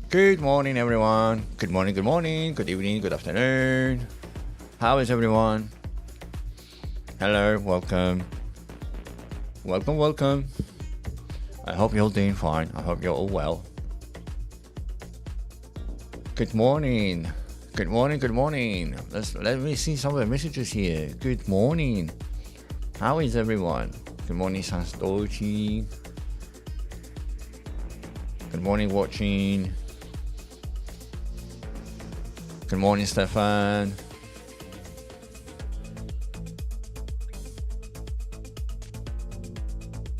Good morning, everyone. Good morning, good evening, good afternoon. How is everyone? Hello, welcome. Welcome. I hope you're all doing fine. I hope you're all well. Good morning. Let me see some of the messages here. Good morning. How is everyone? Good morning, Sanstochi. Good morning, watching. Good morning, Stefan.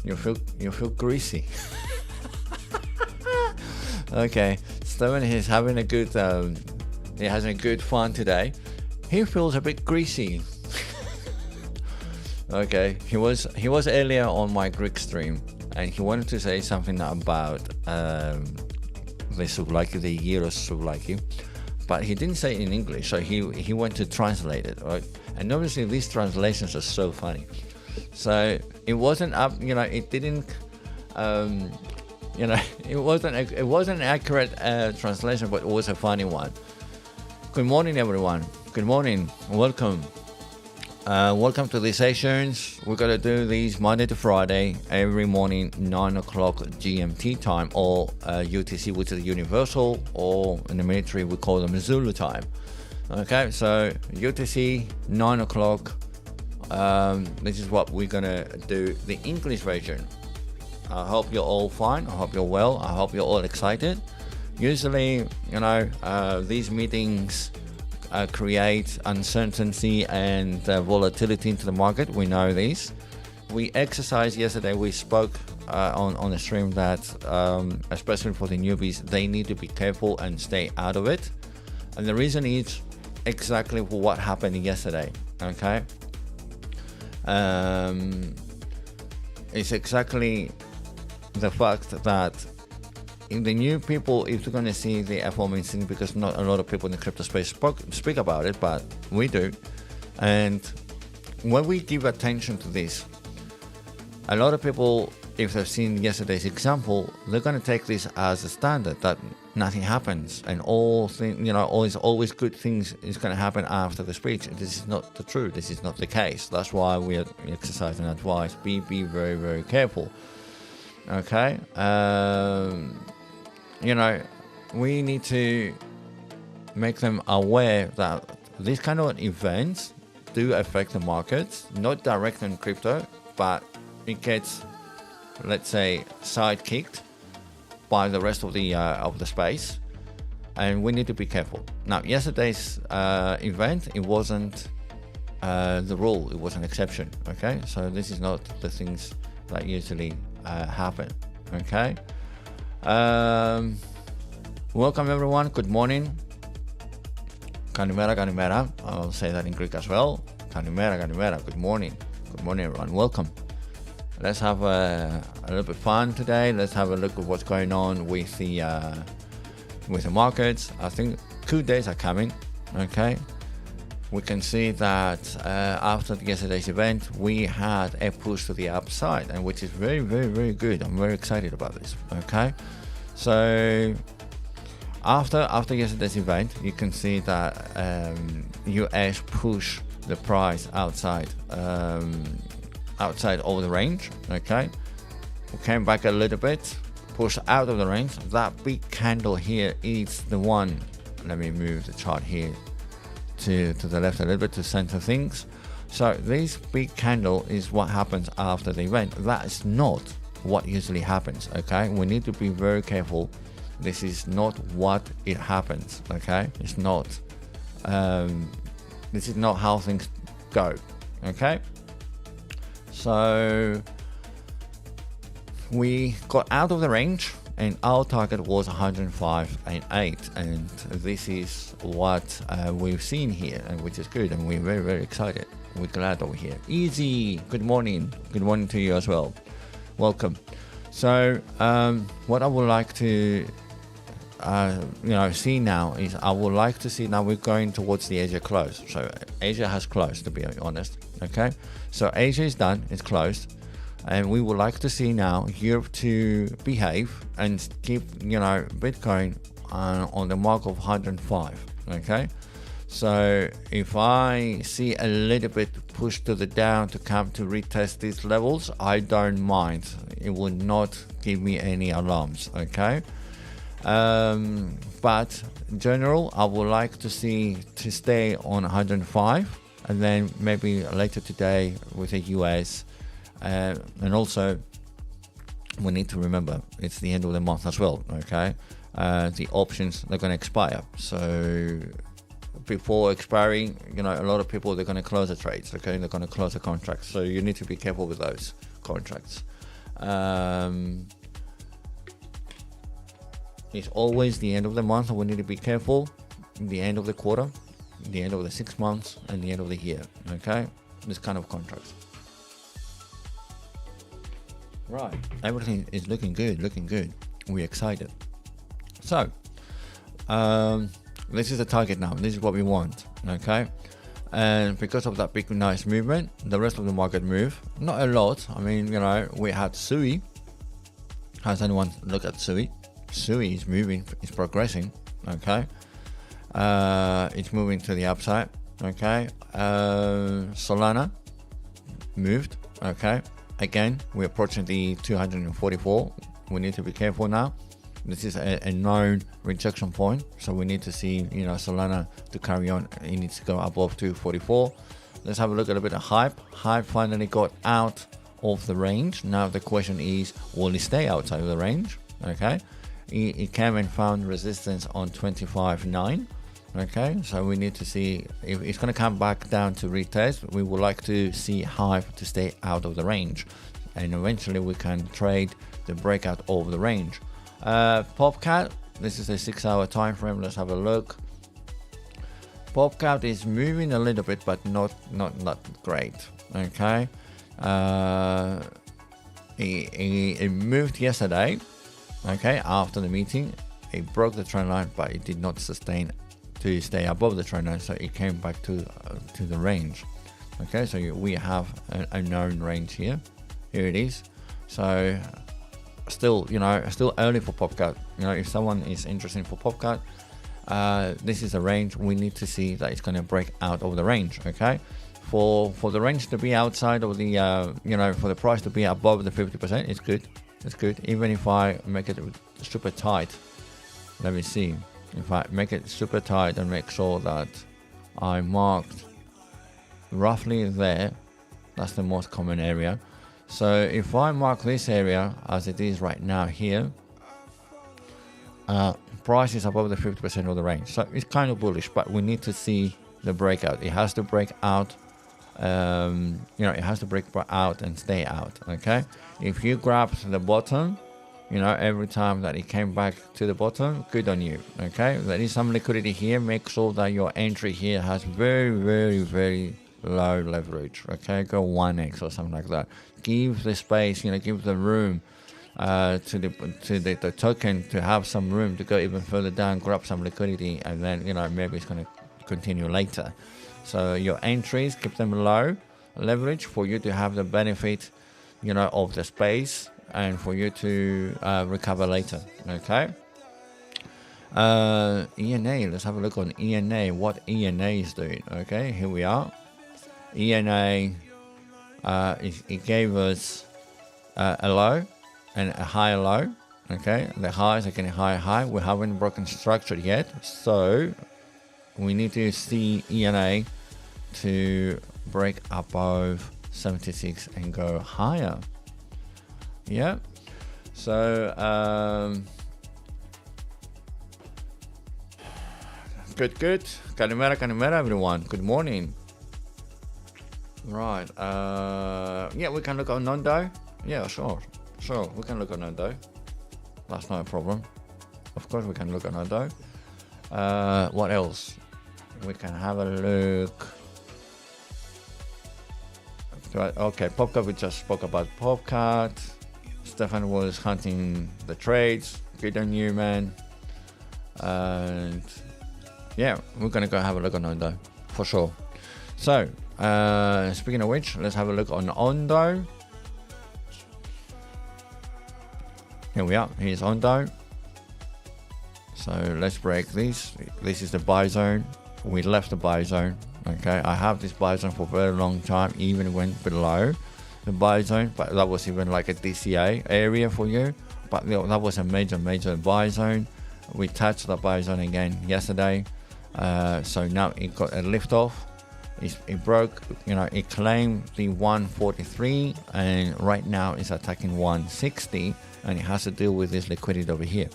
You feel greasy. Okay, Stefan is having a good fun today. He feels a bit greasy. Okay, he was earlier on my Greek stream, and he wanted to say something about the souvlaki, the gyros souvlaki, but he didn't say it in English, so he went to translate it, right? And obviously these translations are so funny. So it wasn't up, it didn't, it wasn't an accurate translation, but it was a funny one. Good morning, everyone. Good morning. Welcome. Welcome to these sessions. We're going to do these Monday to Friday, every morning, 9 o'clock GMT time, or UTC, which is universal, or in the military, we call them Zulu time. Okay, so UTC, 9 o'clock. This is what we're going to do, the English version. I hope you're all fine. I hope you're well. I hope you're all excited. Usually, these meetings create uncertainty and volatility into the market. We know this. We exercised yesterday. We spoke on the stream that especially for the newbies, they need to be careful and stay out of it. And the reason is exactly what happened yesterday. Okay, it's exactly the fact that in the new people, if you're going to see the aforementioned, because not a lot of people in the crypto space speak about it, but we do. And when we give attention to this, a lot of people, if they've seen yesterday's example, they're going to take this as a standard that nothing happens and always good things is going to happen after the speech. This is not the truth. This is not the case. That's why we are exercising advice. Be very, very careful. Okay. We need to make them aware that these kind of events do affect the markets, not direct on crypto, but it gets, let's say, sidekicked by the rest of the space, and we need to be careful. Now, yesterday's event, it wasn't the rule; it was an exception. Okay, so this is not the things that usually happen. Okay. Welcome everyone. Good morning. Kalimera. I'll say that in Greek as well. Kalimera. Good morning. Good morning, everyone. Welcome. Let's have a little bit fun today. Let's have a look at what's going on with the markets. I think 2 days are coming. Okay. We can see that after yesterday's event, we had a push to the upside, and which is very, very, very good. I'm very excited about this. Okay, so after yesterday's event, you can see that US pushed the price outside of the range. Okay, we came back a little bit, pushed out of the range. That big candle here is the one. Let me move the chart here to the left a little bit to center things. So this big candle is what happens after the event. That is not what usually happens. Okay, we need to be very careful. This is not what it happens. Okay, it's not. This is not how things go. Okay, so we got out of the range, and our target was 105.8, and this is what we've seen here, and which is good, and we're very, very excited. We're glad over here. Easy. Good morning to you as well. Welcome. So what I would like to see now is now we're going towards the Asia close. So Asia has closed, to be honest. Okay, so Asia is done, it's closed. And we would like to see now Europe to behave and keep, Bitcoin on the mark of 105. Okay, so if I see a little bit push to the down to come to retest these levels, I don't mind. It will not give me any alarms. Okay, but in general, I would like to stay on 105, and then maybe later today with the US, and also we need to remember it's the end of the month as well. Okay, the options are going to expire, so before expiring, a lot of people, they're going to close the trades. Okay, they're going to close the contracts, so you need to be careful with those contracts. It's always the end of the month, we need to be careful. The end of the quarter, the end of the 6 months, and the end of the year. Okay, this kind of contracts. Right, everything is looking good. We're excited. So, this is the target now. This is what we want. Okay, and because of that big nice movement, the rest of the market move not a lot. I mean, we had SUI. Has anyone looked at SUI? SUI is moving, it's progressing. Okay, it's moving to the upside. Okay, Solana moved. Okay, again, we're approaching the 244. We need to be careful now. This is a known rejection point, so we need to see, Solana to carry on. It needs to go above 244. Let's have a look at a bit of hype. Hype finally got out of the range. Now the question is, will it stay outside of the range? Okay, it came and found resistance on 25.9. Okay, so we need to see if it's going to come back down to retest. We would like to see hype to stay out of the range, and eventually we can trade the breakout of the range. PopCat, this is a 6-hour time frame. Let's have a look. PopCat is moving a little bit, but not great. Okay, it moved yesterday. Okay, after the meeting, it broke the trend line, but it did not sustain to stay above the trend line, so it came back to the range. Okay, so we have a known range here. Here it is. So still early for PopCat. If someone is interested for PopCat, this is a range. We need to see that it's going to break out of the range. Okay, for the range to be outside of the for the price to be above the 50%, it's good. It's good. Even if I make it super tight, let me see. If I make it super tight and make sure that I marked roughly there, that's the most common area. So if I mark this area as it is right now here, price is above the 50% of the range. So it's kind of bullish, but we need to see the breakout. It has to break out. It has to break out and stay out. Okay. If you grab the bottom, every time that it came back to the bottom, good on you. Okay. There is some liquidity here. Make sure that your entry here has very, very, very low leverage. Okay. Go 1x or something like that. Give the space, give the room to the token to have some room to go even further down, grab some liquidity, and then maybe it's going to continue later. So your entries, keep them low leverage for you to have the benefit of the space and for you to recover later. Okay, ENA, let's have a look on ENA, what ENA is doing. Okay, here we are. ENA, it gave us a low and a higher low. Okay, the highs are getting high. We haven't broken structure yet, so we need to see ENA to break above 76 and go higher. Yeah, so good. Kalimera everyone, good morning. Right, yeah, we can look at Nondo. Yeah, sure, we can look at Nondo. That's not a problem. Of course we can look at Nondo. What else? We can have a look. Okay, PopCat, we just spoke about PopCat. Stefan was hunting the trades. Good on you, man. And yeah, we're gonna go have a look on Ondo for sure. So speaking of which, let's have a look on Ondo. Here we are. Here's Ondo. So let's break this. This is the buy zone. We left the buy zone. Okay, I have this buy zone for a very long time, even went below the buy zone, but that was even like a DCA area for you. But that was a major buy zone. We touched the buy zone again yesterday. So now it got a lift off. It broke, it claimed the 143, and right now it's attacking 160, and it has to deal with this liquidity over here,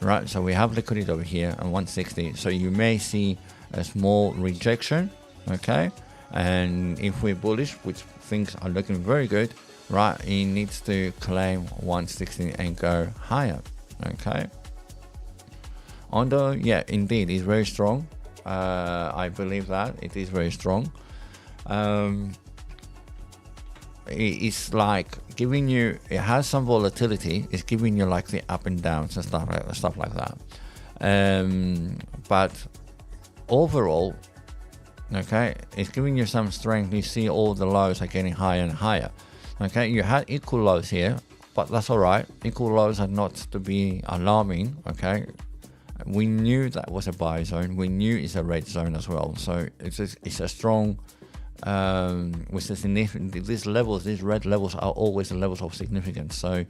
right? So we have liquidity over here and 160. So you may see a small rejection, okay? And if we're bullish, which things are looking very good, right, it needs to claim 160 and go higher, okay? Although, yeah, indeed, it's very strong. I believe that it is very strong. It's like giving you, it has some volatility. It's giving you like the up and downs and stuff like that. But overall, okay, it's giving you some strength. You see all the lows are getting higher and higher. Okay, you had equal lows here, but that's all right. Equal lows are not to be alarming. Okay. We knew that was a buy zone. We knew it's a red zone as well. So it's a strong, with the significant, these levels, these red levels are always the levels of significance. So,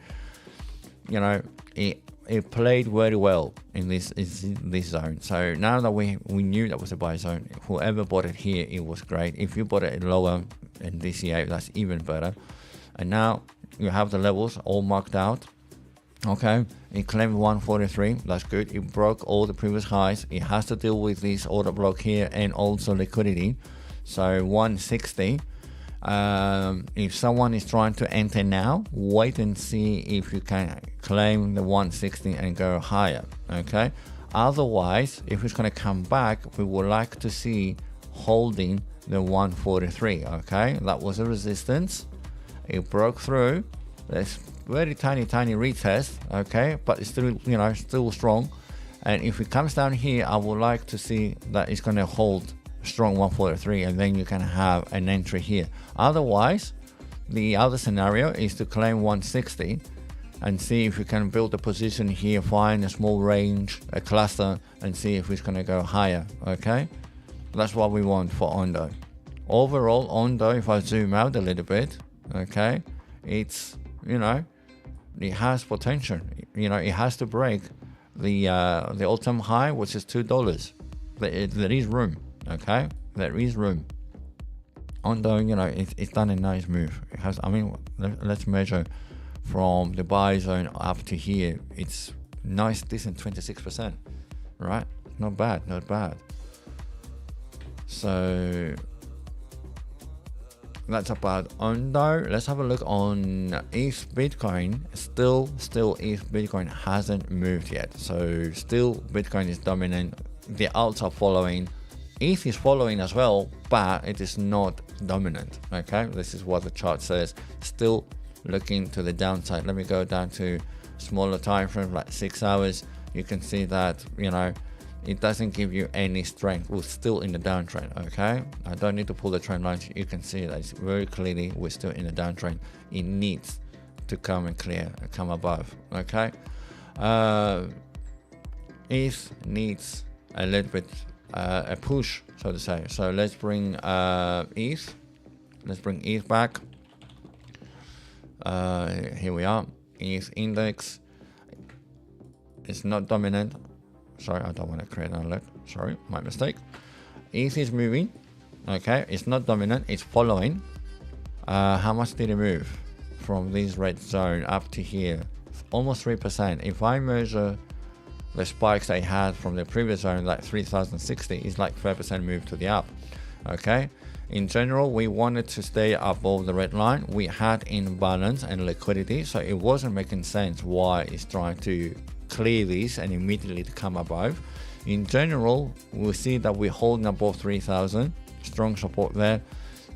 it played very well in this zone. So now that we knew that was a buy zone, whoever bought it here, it was great. If you bought it lower in DCA, that's even better. And now you have the levels all marked out. Okay, it claimed 143. That's good. It broke all the previous highs. It has to deal with this order block here and also liquidity. So 160. If someone is trying to enter now, wait and see if you can claim the 160 and go higher. Okay. Otherwise, if it's going to come back, we would like to see holding the 143. Okay, that was a resistance. It broke through. There's very tiny retest, okay, but it's still, still strong. And if it comes down here, I would like to see that it's going to hold strong 143, and then you can have an entry here. Otherwise, the other scenario is to claim 160 and see if you can build a position here, find a small range, a cluster, and see if it's going to go higher. Okay, that's what we want for Ondo. Overall, Ondo, if I zoom out a little bit, okay, it's, it has potential. It has to break the all-time high, which is $2. There is room. Okay, there is room. Although it's done a nice move. It has. I mean, let's measure from the buy zone up to here. It's nice, decent 26%. Right? Not bad. So that's about Ondo. Let's have a look on ETH Bitcoin. Still ETH Bitcoin hasn't moved yet. So still Bitcoin is dominant. The alts are following. ETH is following as well, but it is not dominant. Okay, this is what the chart says. Still looking to the downside. Let me go down to smaller time frame, like 6 hours. You can see that it doesn't give you any strength. We're still in the downtrend. Okay, I don't need to pull the trend line. You can see that it's very clearly we're still in the downtrend. It needs to come and clear, come above. Okay, ETH needs a little bit a push, so to say. So let's bring ETH. Let's bring ETH back. Here we are. ETH index. It's not dominant. Sorry, I don't want to create an alert. Sorry, my mistake. ETH is moving. Okay, it's not dominant. It's following. How much did it move from this red zone up to here? Almost 3%. If I measure the spikes they had from the previous zone, like 3060, it's like 5% move to the up. Okay, in general, we wanted to stay above the red line. We had imbalance and liquidity, so it wasn't making sense why it's trying to clear this and immediately to come above. In general, we'll see that we're holding above 3000. Strong support there.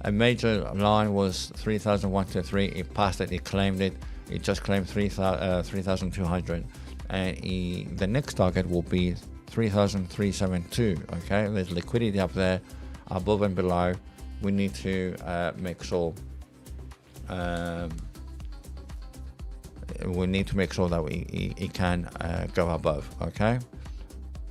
A major line was 3123. It passed it, it claimed it. It just claimed 3200. And the next target will be 3372. Okay, there's liquidity up there, above and below. We need to make sure that it can go above. Okay,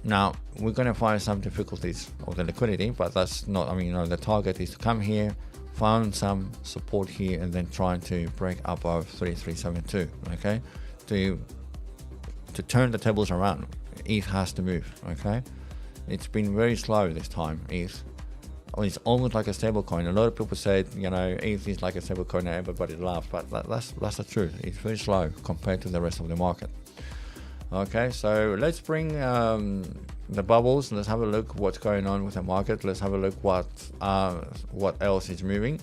Now we're going to find some difficulties of the liquidity, but that's not, I mean, you know, the target is to come here, find some support here, and then trying to break above 3372. Okay, to turn the tables around, ETH has to move. Okay, it's been very slow this time. ETH, it's almost like a stable coin. A lot of people said, you know, ETH is like a stable coin and everybody laughs, but that's the truth. It's very slow compared to the rest of the market. Okay, so let's bring the bubbles. Let's have a look what's going on with the market. Let's have a look what else is moving.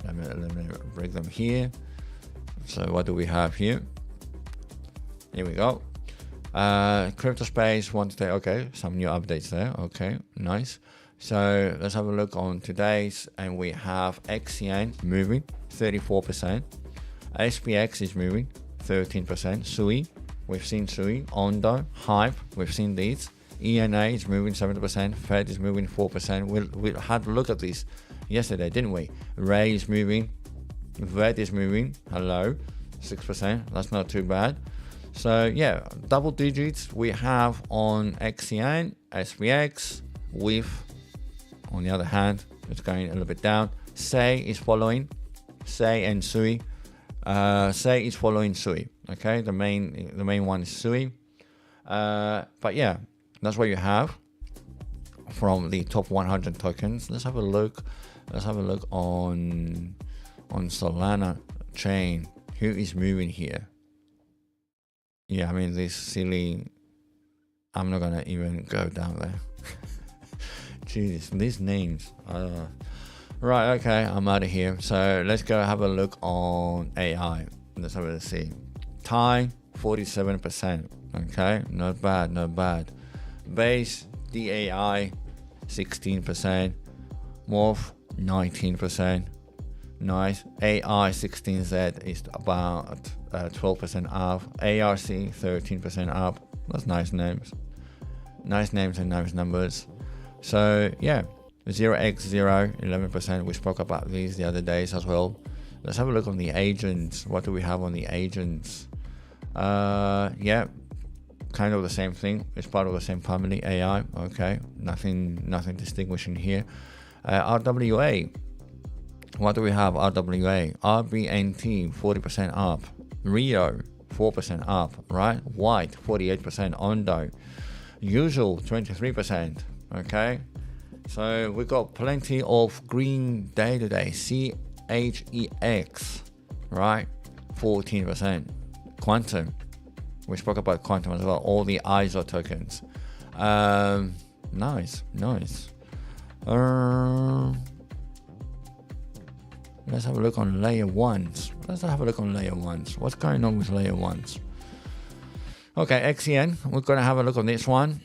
Let me break them here. So what do we have here? Here we go. Crypto space one today. Okay, some new updates there. Okay, nice. So let's have a look on today's, and we have XCN moving 34%. SPX is moving 13%. SUI, we've seen SUI. Ondo, Hype, we've seen these. ENA is moving 7%. Fed is moving 4%. We had a look at this yesterday, didn't we? Ray is moving. VED is moving. Hello, 6%. That's not too bad. So yeah, double digits we have on XCN, SPX. With, on the other hand, it's going a little bit down. SEI is following. SEI and SUI. SEI is following SUI. Okay, the main one is SUI. But yeah, that's what you have from the top 100 tokens. Let's have a look. Let's have a look on Solana chain. Who is moving here? Yeah, I mean, this silly. I'm not gonna even go down there. Jesus, these names. Right, okay, I'm out of here. So let's go have a look on AI. Let's have a see. TIE, 47%. Okay, not bad, not bad. Base, DAI, 16%. Morph, 19%. Nice. AI 16Z is about 12% up. ARC, 13% up. That's nice names. Nice names and nice numbers. So yeah. 0x0, 11%. We spoke about these the other days as well. Let's have a look on the agents. What do we have on the agents? Yeah, kind of the same thing. It's part of the same family, AI. Okay, nothing distinguishing here. RWA. What do we have? RWA, RBNT, 40% up. Rio, 4% up. Right. White, 48%. Ondo, usual, 23%. Okay. So we got plenty of green day today. CHEX, right? 14%. Quantum, we spoke about Quantum as well. All the ISO tokens. Nice. Let's have a look on layer ones. What's going on with layer ones? Okay, XEN. We're gonna have a look on this one.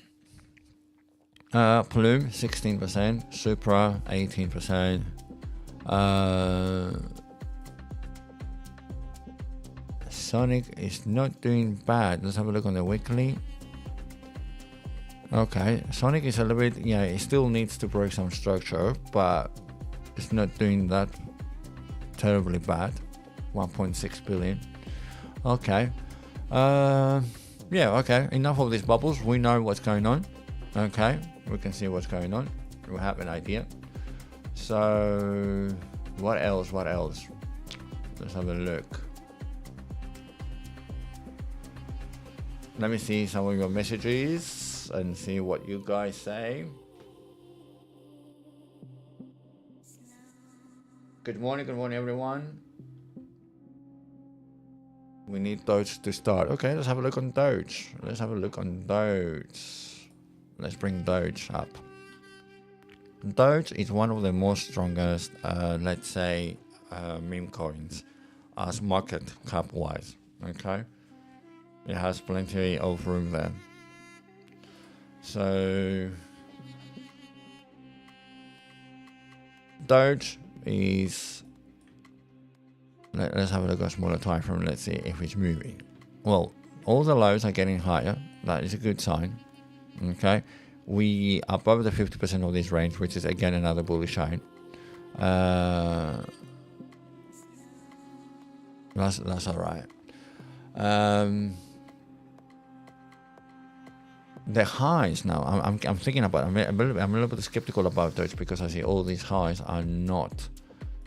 Plume 16%, Supra 18%, Sonic is not doing bad. Let's have a look on the weekly. Okay, Sonic is a little bit, yeah, it still needs to break some structure, but it's not doing that terribly bad. 1.6 billion. Okay, yeah, okay, enough of these bubbles. We know what's going on. Okay, we can see what's going on. We have an idea. So what else? Let's have a look. Let me see some of your messages and see what you guys say. Good morning everyone. We need Doge to start. Okay, let's have a look on Doge. Let's bring Doge up. Doge is one of the most strongest, let's say, meme coins as market cap wise. Okay, it has plenty of room there. So Doge is, let's have a look at a smaller time frame. Let's see if it's moving. Well, all the lows are getting higher. That is a good sign. Okay, we are above the 50% of this range, which is again another bullish sign. That's all right. the highs now, I'm thinking about, I'm a little bit skeptical about those, because I see all these highs are not,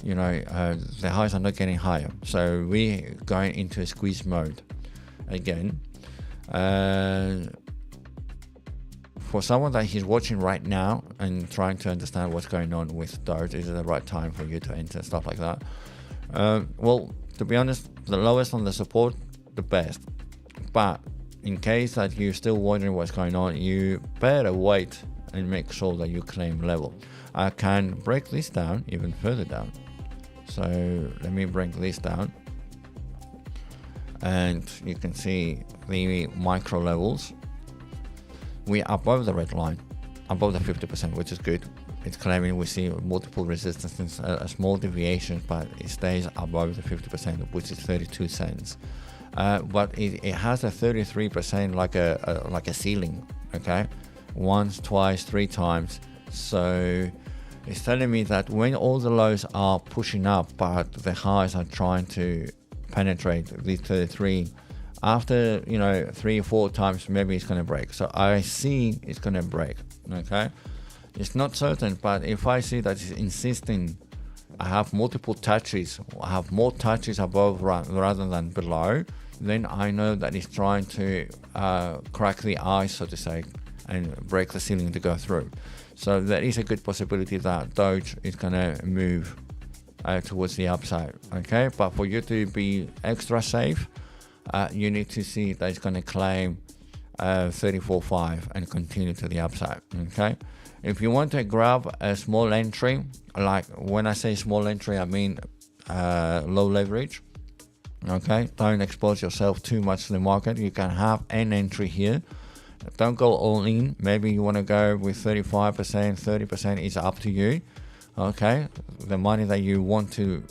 the highs are not getting higher. So we're going into a squeeze mode again. For someone that he's watching right now and trying to understand what's going on with Doge, is it the right time for you to enter, stuff like that? Well, to be honest, the lowest on the support, the best. But in case that you're still wondering what's going on, you better wait and make sure that you claim level. I can break this down even further down. So let me break this down. And you can see the micro levels. We're above the red line, above the 50%, which is good. It's claiming we see multiple resistances, a small deviation, but it stays above the 50%, which is 32 cents. But it has a 33% like a ceiling, okay? Once, twice, three times. So it's telling me that when all the lows are pushing up, but the highs are trying to penetrate the 33, after 3 or 4 times, maybe it's going to break. So I see it's going to break, okay? It's not certain, but if I see that it's insisting, I have multiple touches, I have more touches above rather than below, then I know that it's trying to crack the ice, so to say, and break the ceiling to go through. So there is a good possibility that Doge is going to move towards the upside, okay? But for you to be extra safe, you need to see that it's going to claim 34.5 and continue to the upside, okay? If you want to grab a small entry, like when I say small entry, I mean low leverage, okay? Don't expose yourself too much to the market. You can have an entry here. Don't go all in. Maybe you want to go with 35%, 30% is up to you, okay? The money that you want to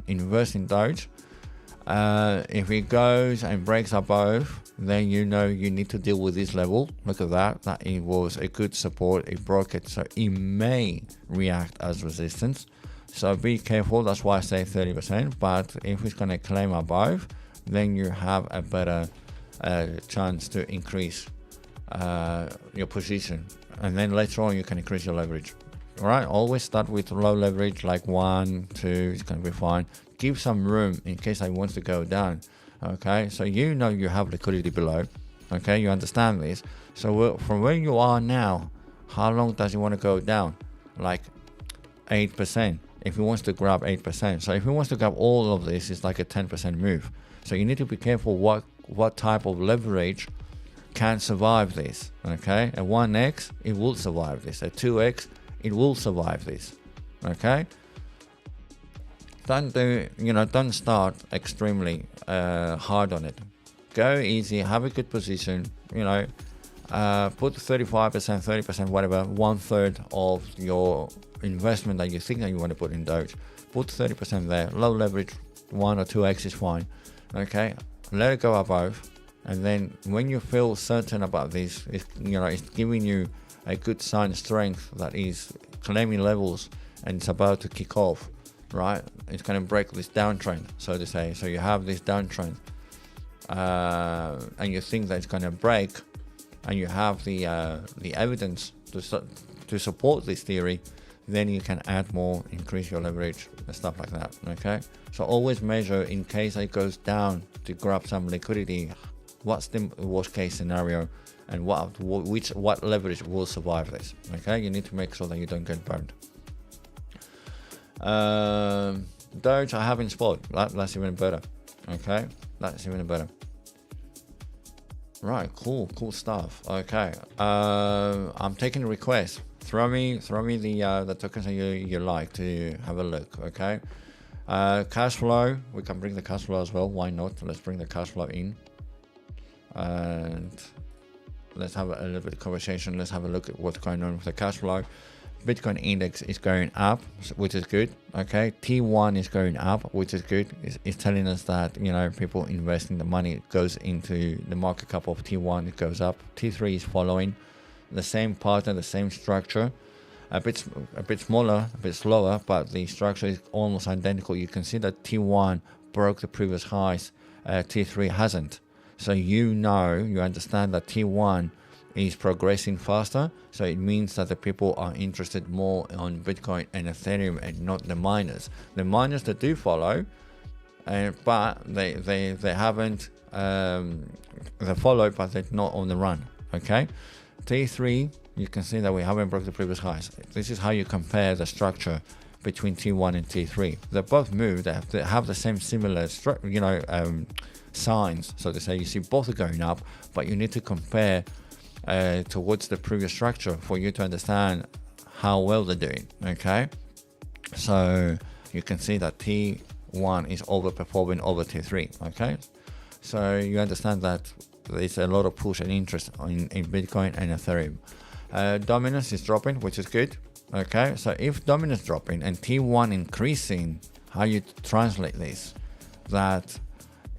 invest in Doge. If it goes and breaks above, then you need to deal with this level. Look at that it was a good support, it broke it, so it may react as resistance. So be careful, that's why I say 30%, but if it's going to claim above, then you have a better chance to increase your position, and then later on you can increase your leverage. All right, always start with low leverage, like 1, 2, it's going to be fine. Give some room in case I want to go down, okay? So you have liquidity below, okay? You understand this. So from where you are now, how long does it want to go down? Like 8%, if he wants to grab 8%. So if he wants to grab all of this, it's like a 10% move. So you need to be careful what type of leverage can survive this, okay? A 1x, it will survive this. A 2x, it will survive this, okay? Don't start extremely hard on it. Go easy, have a good position, put 35%, 30%, whatever, 1/3 of your investment that you think that you want to put in Doge. Put 30% there, low leverage, 1 or 2x is fine, okay? Let it go above, and then when you feel certain about this, it's giving you a good sign of strength that is claiming levels and it's about to kick off, right? It's going to break this downtrend, so to say. So you have this downtrend, and you think that it's going to break, and you have the evidence to support this theory, then you can add more, increase your leverage and stuff like that, okay? So always measure in case it goes down to grab some liquidity, what's the worst case scenario, and what leverage will survive this, okay? You need to make sure that you don't get burned. Doge I have in spot, that's even better, okay? That's even better. Right, cool stuff. Okay, I'm taking requests. Throw me the tokens that you like to have a look, okay? Cash flow, we can bring the cash flow as well, why not? Let's bring the cash flow in, and let's have a little bit of conversation. Let's have a look at what's going on with the cash flow. Bitcoin index is going up, which is good, okay? T1 is going up, which is good. It's telling us that, people investing the money goes into the market cap of T1, it goes up. T3 is following the same pattern, the same structure, a bit smaller, a bit slower, but the structure is almost identical. You can see that T1 broke the previous highs, T3 hasn't. So you understand that T1 is progressing faster. So it means that the people are interested more on Bitcoin and Ethereum and not the miners. The miners that do follow, but they haven't, they follow, but they're not on the run. Okay, T3, you can see that we haven't broke the previous highs. This is how you compare the structure between T1 and T3. They both move. They have the same similar signs. So to say, you see both are going up, but you need to compare towards the previous structure for you to understand how well they're doing. Okay, so you can see that T1 is overperforming over T3. Okay, so you understand that there's a lot of push and interest in Bitcoin and Ethereum. Dominance is dropping, which is good. Okay, so if dominance dropping and T1 increasing, how you translate this? That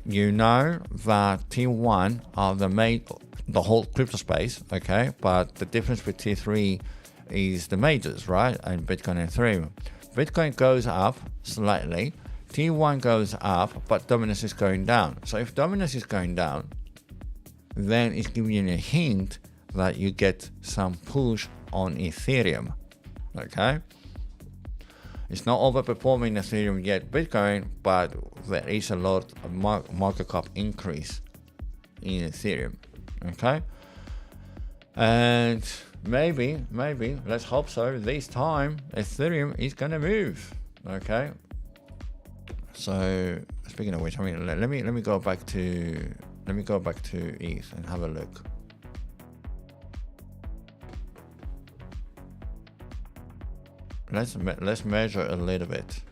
you know that T1 are the whole crypto space, okay, but the difference with T3 is the majors, right? And Bitcoin and Ethereum. Bitcoin goes up slightly, T1 goes up, but dominance is going down. So if dominance is going down, then it's giving you a hint that you get some push on Ethereum. Okay, it's not overperforming Ethereum yet, Bitcoin, but there is a lot of market cap increase in Ethereum. Okay, and maybe, let's hope so, this time Ethereum is gonna move. Okay, so speaking of which, I mean, let me go back to ETH and have a look. Let's measure a little bit.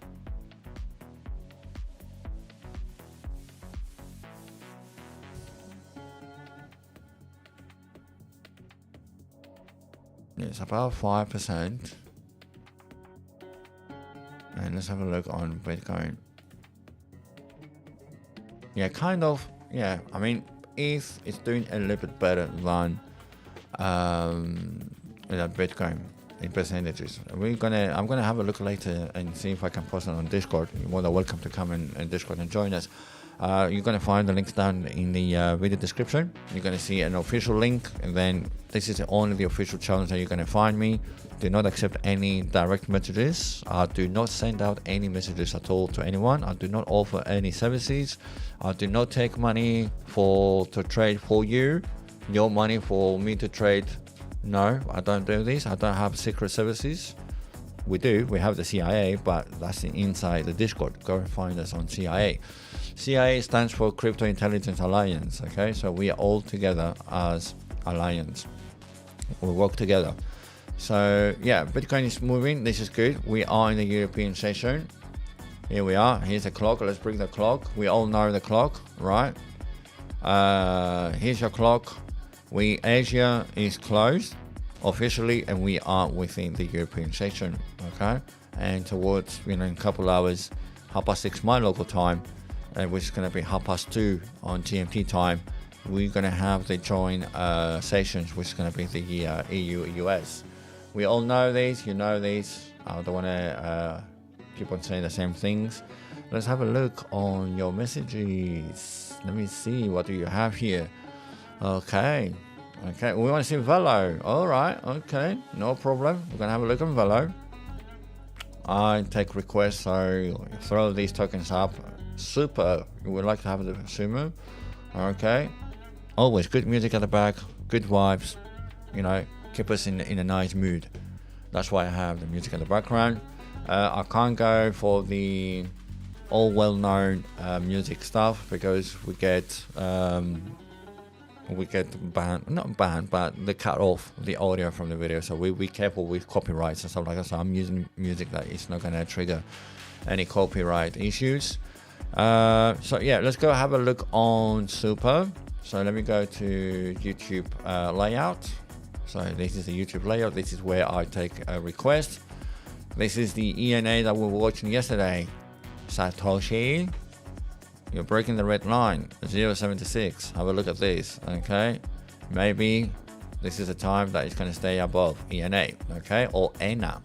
It's about 5%. And let's have a look on Bitcoin. Yeah, kind of. Yeah, I mean, ETH is doing a little bit better than Bitcoin in percentages. I'm gonna have a look later and see if I can post it on Discord. You're more than welcome to come in Discord and join us. You're gonna find the links down in the video description. You're gonna see an official link, and then this is only the official channel that you're gonna find me. Do not accept any direct messages. I do not send out any messages at all to anyone. I do not offer any services. I do not take money to trade for you. Your money for me to trade. No, I don't do this. I don't have secret services. We have the CIA, but that's inside the Discord. Go and find us on CIA. CIA stands for Crypto Intelligence Alliance. Okay, so we are all together as alliance. We work together. So yeah, Bitcoin is moving. This is good. We are in the European session. Here we are. Here's the clock. Let's bring the clock. We all know the clock, right? Here's your clock. Asia is closed officially, and we are within the European session. Okay, and towards in a couple hours, 6:30 my local time, which is going to be 2:30 on GMT time, we're going to have the joint sessions, which is going to be the EU US. We all know these. You know these. I don't want to keep on saying the same things. Let's have a look on your messages. Let me see, what do you have here? Okay, we want to see Velo. All right, okay, no problem. We're gonna have a look on Velo. I take requests, so throw these tokens up. Super, we would like to have the Sumo. Okay, always good music at the back, good vibes. Keep us in a nice mood. That's why I have the music in the background. I can't go for the all well-known music stuff because we get banned, not banned, but they cut off the audio from the video. So we careful with copyrights and stuff like that. So I'm using music that is not going to trigger any copyright issues. So yeah, let's go have a look on Super. So let me go to YouTube layout. So this is the YouTube layout. This is where I take a request. This is the ENA that we were watching yesterday. Satoshi, you're breaking the red line, 0.76. Have a look at this, okay? Maybe this is a time that it's going to stay above ENA, okay? Or ENA.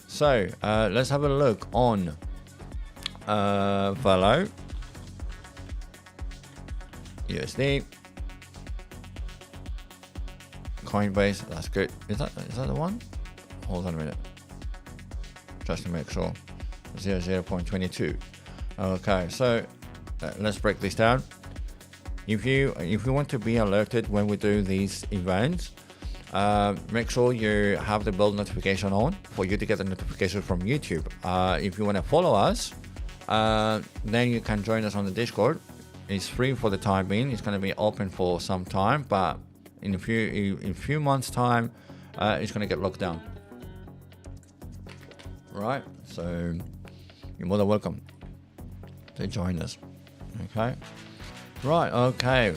So let's have a look on Velo, USD, Coinbase. That's good. Is that the one? Hold on a minute, just to make sure. 0.22. Okay, so let's break this down. If you want to be alerted when we do these events, make sure you have the bell notification on for you to get the notification from YouTube. If you want to follow us, then you can join us on the Discord. It's free for the time being. It's going to be open for some time, but in a few months' time, it's going to get locked down. Right, so you're more than welcome to join us. Okay, right, okay,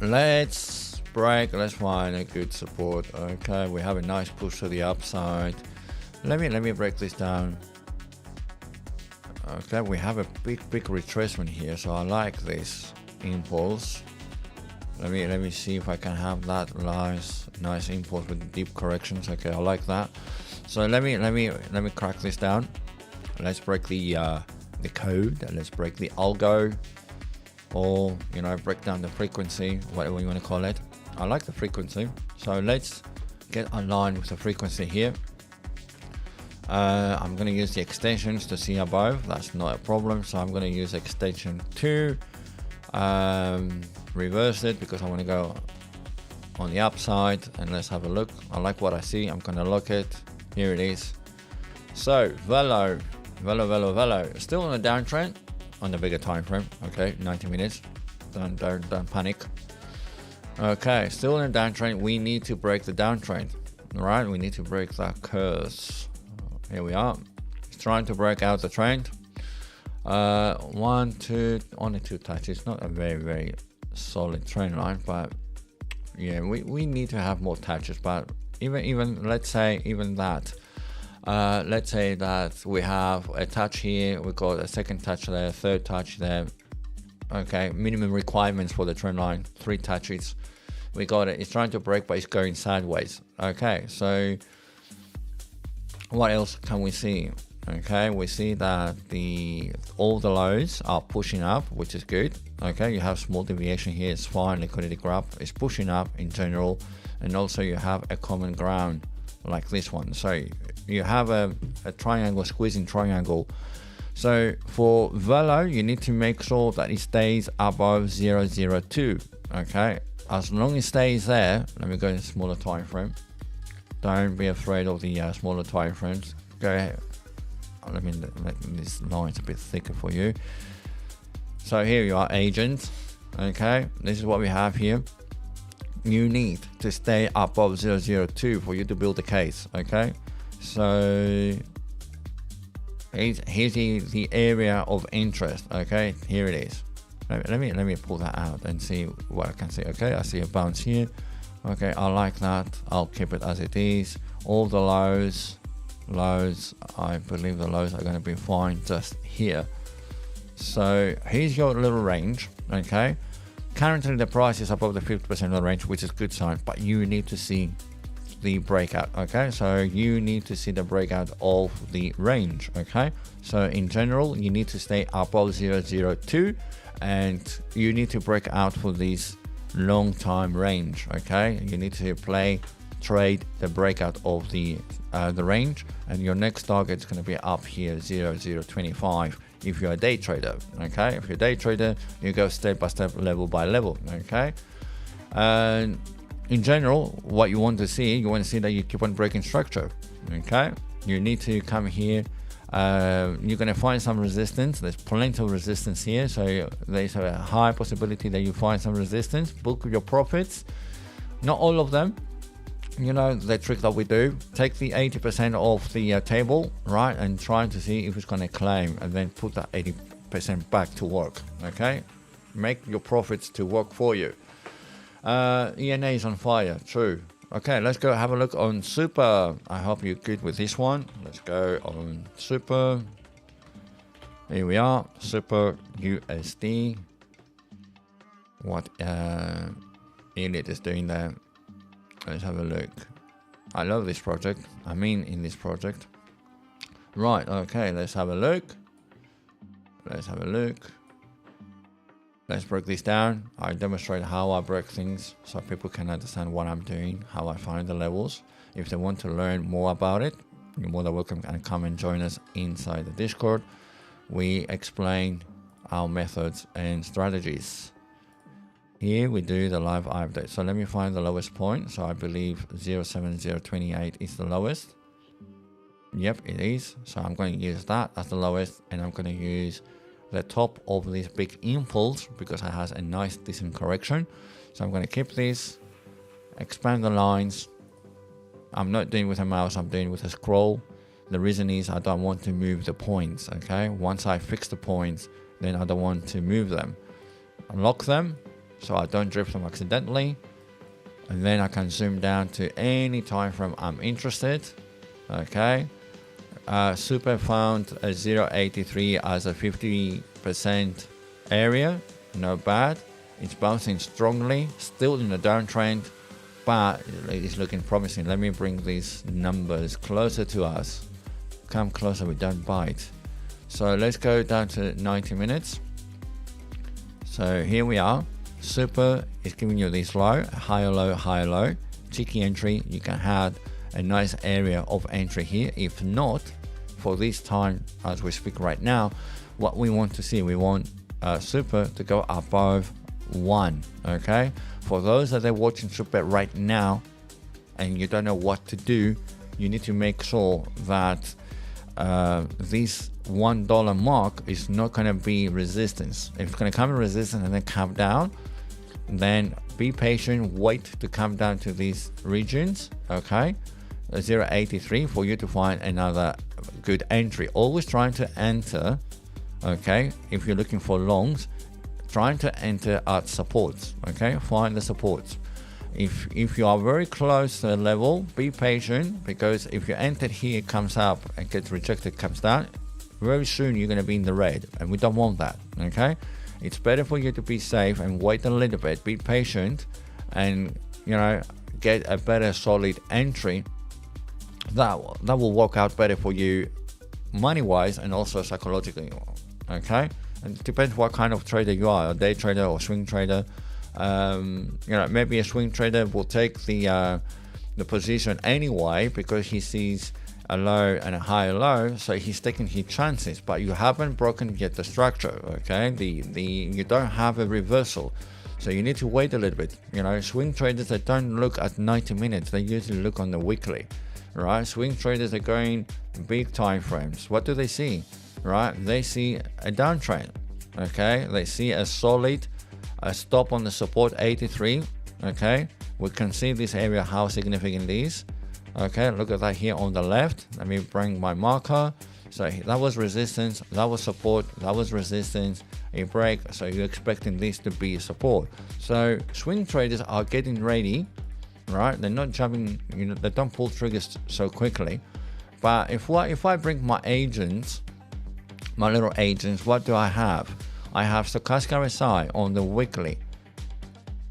let's find a good support. Okay, we have a nice push to the upside. Let me break this down. Okay, we have a big retracement here, so I like this impulse. Let me see if I can have that nice impulse with deep corrections. Okay, I like that. So let me crack this down. Let's break the code. Let's break the algo, or break down the frequency, whatever you want to call it. I like the frequency, so let's get aligned with the frequency here. I'm going to use the extensions to see above. That's not a problem. So I'm going to use extension 2, reverse it because I want to go on the upside, and let's have a look. I like what I see. I'm going to lock it. Here it is. So Velo, still on a downtrend on the bigger time frame. Okay, 90 minutes. Don't panic. Okay, still in a downtrend. We need to break the downtrend. All right, we need to break that curse. Here we are. It's trying to break out the trend. Only two touches. Not a very solid trend line, but yeah, we need to have more touches. But even let's say that. Let's say that we have a touch here, we got a second touch there, third touch there. Okay, minimum requirements for the trend line, 3 touches. We got it. It's trying to break, but it's going sideways. Okay, so what else can we see? Okay, we see that all the lows are pushing up, which is good. Okay, you have small deviation here. It's fine. Liquidity graph is pushing up in general, and also you have a common ground like this one. So you have a triangle, squeezing triangle. So for Velo, you need to make sure that it stays above 002. Okay, as long as it stays there. Let me go in smaller time frame. Don't be afraid of the smaller time frames. Go ahead. Let me make this line a bit thicker for you. So here you are, agent. Okay, this is what we have here. You need to stay above 002 for you to build a case. Okay, so here's the area of interest. Okay, here it is. Let me pull that out and see what I can see. Okay, I see a bounce here. Okay, I like that. I'll keep it as it is. All the lows, I believe the lows are going to be fine just here. So here's your little range. Okay, currently the price is above the 50% of the range, which is a good sign, but you need to see the breakout. Okay, so you need to see the breakout of the range. Okay, so in general you need to stay above 002, and you need to break out for this long time range. Okay, you need to trade the breakout of the range, and your next target is going to be up here 0025 if you're a day trader. Okay, if you're a day trader, you go step by step, level by level. Okay, and in general, what you want to see that you keep on breaking structure. Okay, you need to come here. You're going to find some resistance. There's plenty of resistance here, so there's a high possibility that you find some resistance. Book your profits, not all of them. You know the trick that we do: take the 80% off the table, right, and try to see if it's going to claim, and then put that 80% back to work. Okay, make your profits to work for you. ENA is on fire. True. Okay, let's go have a look on Super. I hope you're good with this one. Let's go on Super. Here we are, Super USD. What Elliot is doing there. Let's have a look. I love this project. In this project. Right, okay, let's have a look. Let's break this down. I demonstrate how I break things so people can understand what I'm doing, how I find the levels. If they want to learn more about it, you're more than welcome and come and join us inside the Discord. We explain our methods and strategies. Here we do the live update. So let me find the lowest point. So I believe 07028 is the lowest. Yep, it is. So I'm going to use that as the lowest, and I'm going to use the top of this big impulse because it has a nice decent correction. So I'm going to keep this, expand the lines. I'm not doing with a mouse, I'm doing with a scroll. The reason is I don't want to move the points, okay? Once I fix the points, then I don't want to move them. Unlock them so I don't drift them accidentally. And then I can zoom down to any time frame I'm interested, okay? Super found a 0.83 as a 50% area, no bad. It's bouncing strongly, still in a downtrend, but it's looking promising. Let me bring these numbers closer to us. Come closer, we don't bite. So let's go down to 90 minutes. So here we are. Super is giving you this low, higher low, higher low. Cheeky entry, you can have a nice area of entry here. If not, for this time as we speak right now, what we want to see, we want super to go above 1, okay? For those that are watching super right now and you don't know what to do, you need to make sure that this $1 mark is not going to be resistance. If it's going to come in resistance and then come down, then be patient, wait to come down to these regions, okay? 0.83 for you to find another good entry. Always trying to enter, okay? If you're looking for longs, trying to enter at supports, okay? Find the supports. If you are very close to a level, be patient, because if you entered here, it comes up and gets rejected, comes down, very soon you're going to be in the red, and we don't want that, okay? It's better for you to be safe and wait a little bit, be patient, and get a better solid entry that will work out better for you money wise and also psychologically, okay? And it depends what kind of trader you are, a day trader or swing trader. Maybe a swing trader will take the position anyway because he sees a low and a higher low, so he's taking his chances, but you haven't broken yet the structure, okay? You don't have a reversal, so you need to wait a little bit. Swing traders that don't look at 90 minutes, they usually look on the weekly, right? Swing traders are going big time frames. What do they see, right? They see a downtrend, okay? They see a solid stop on the support 83, okay? We can see this area, how significant it is. Okay, look at that here on the left. Let me bring my marker. So that was resistance, that was support, that was resistance, a break. So you're expecting this to be support. So swing traders are getting ready, right? They're not jumping, they don't pull triggers so quickly. But if I bring my agents, my little agents, what do I have? I have stochastic RSI on the weekly,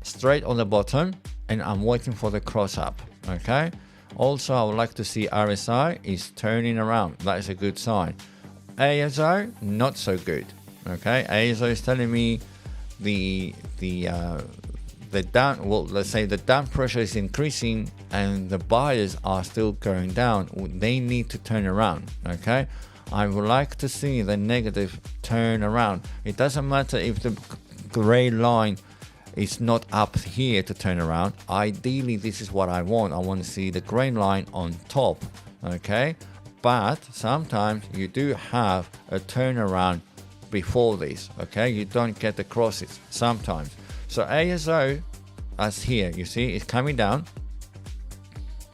straight on the bottom, and I'm waiting for the cross up, okay? Also, I would like to see RSI is turning around. That is a good sign. ASO, not so good. Okay, ASO is telling me the down. Well, let's say the down pressure is increasing and the buyers are still going down. They need to turn around. Okay, I would like to see the negative turn around. It doesn't matter if the gray line it's not up here to turn around. Ideally, this is what I want. I want to see the green line on top, okay? But sometimes you do have a turnaround before this, okay? You don't get the crosses sometimes. So ASO, as here, you see, it's coming down,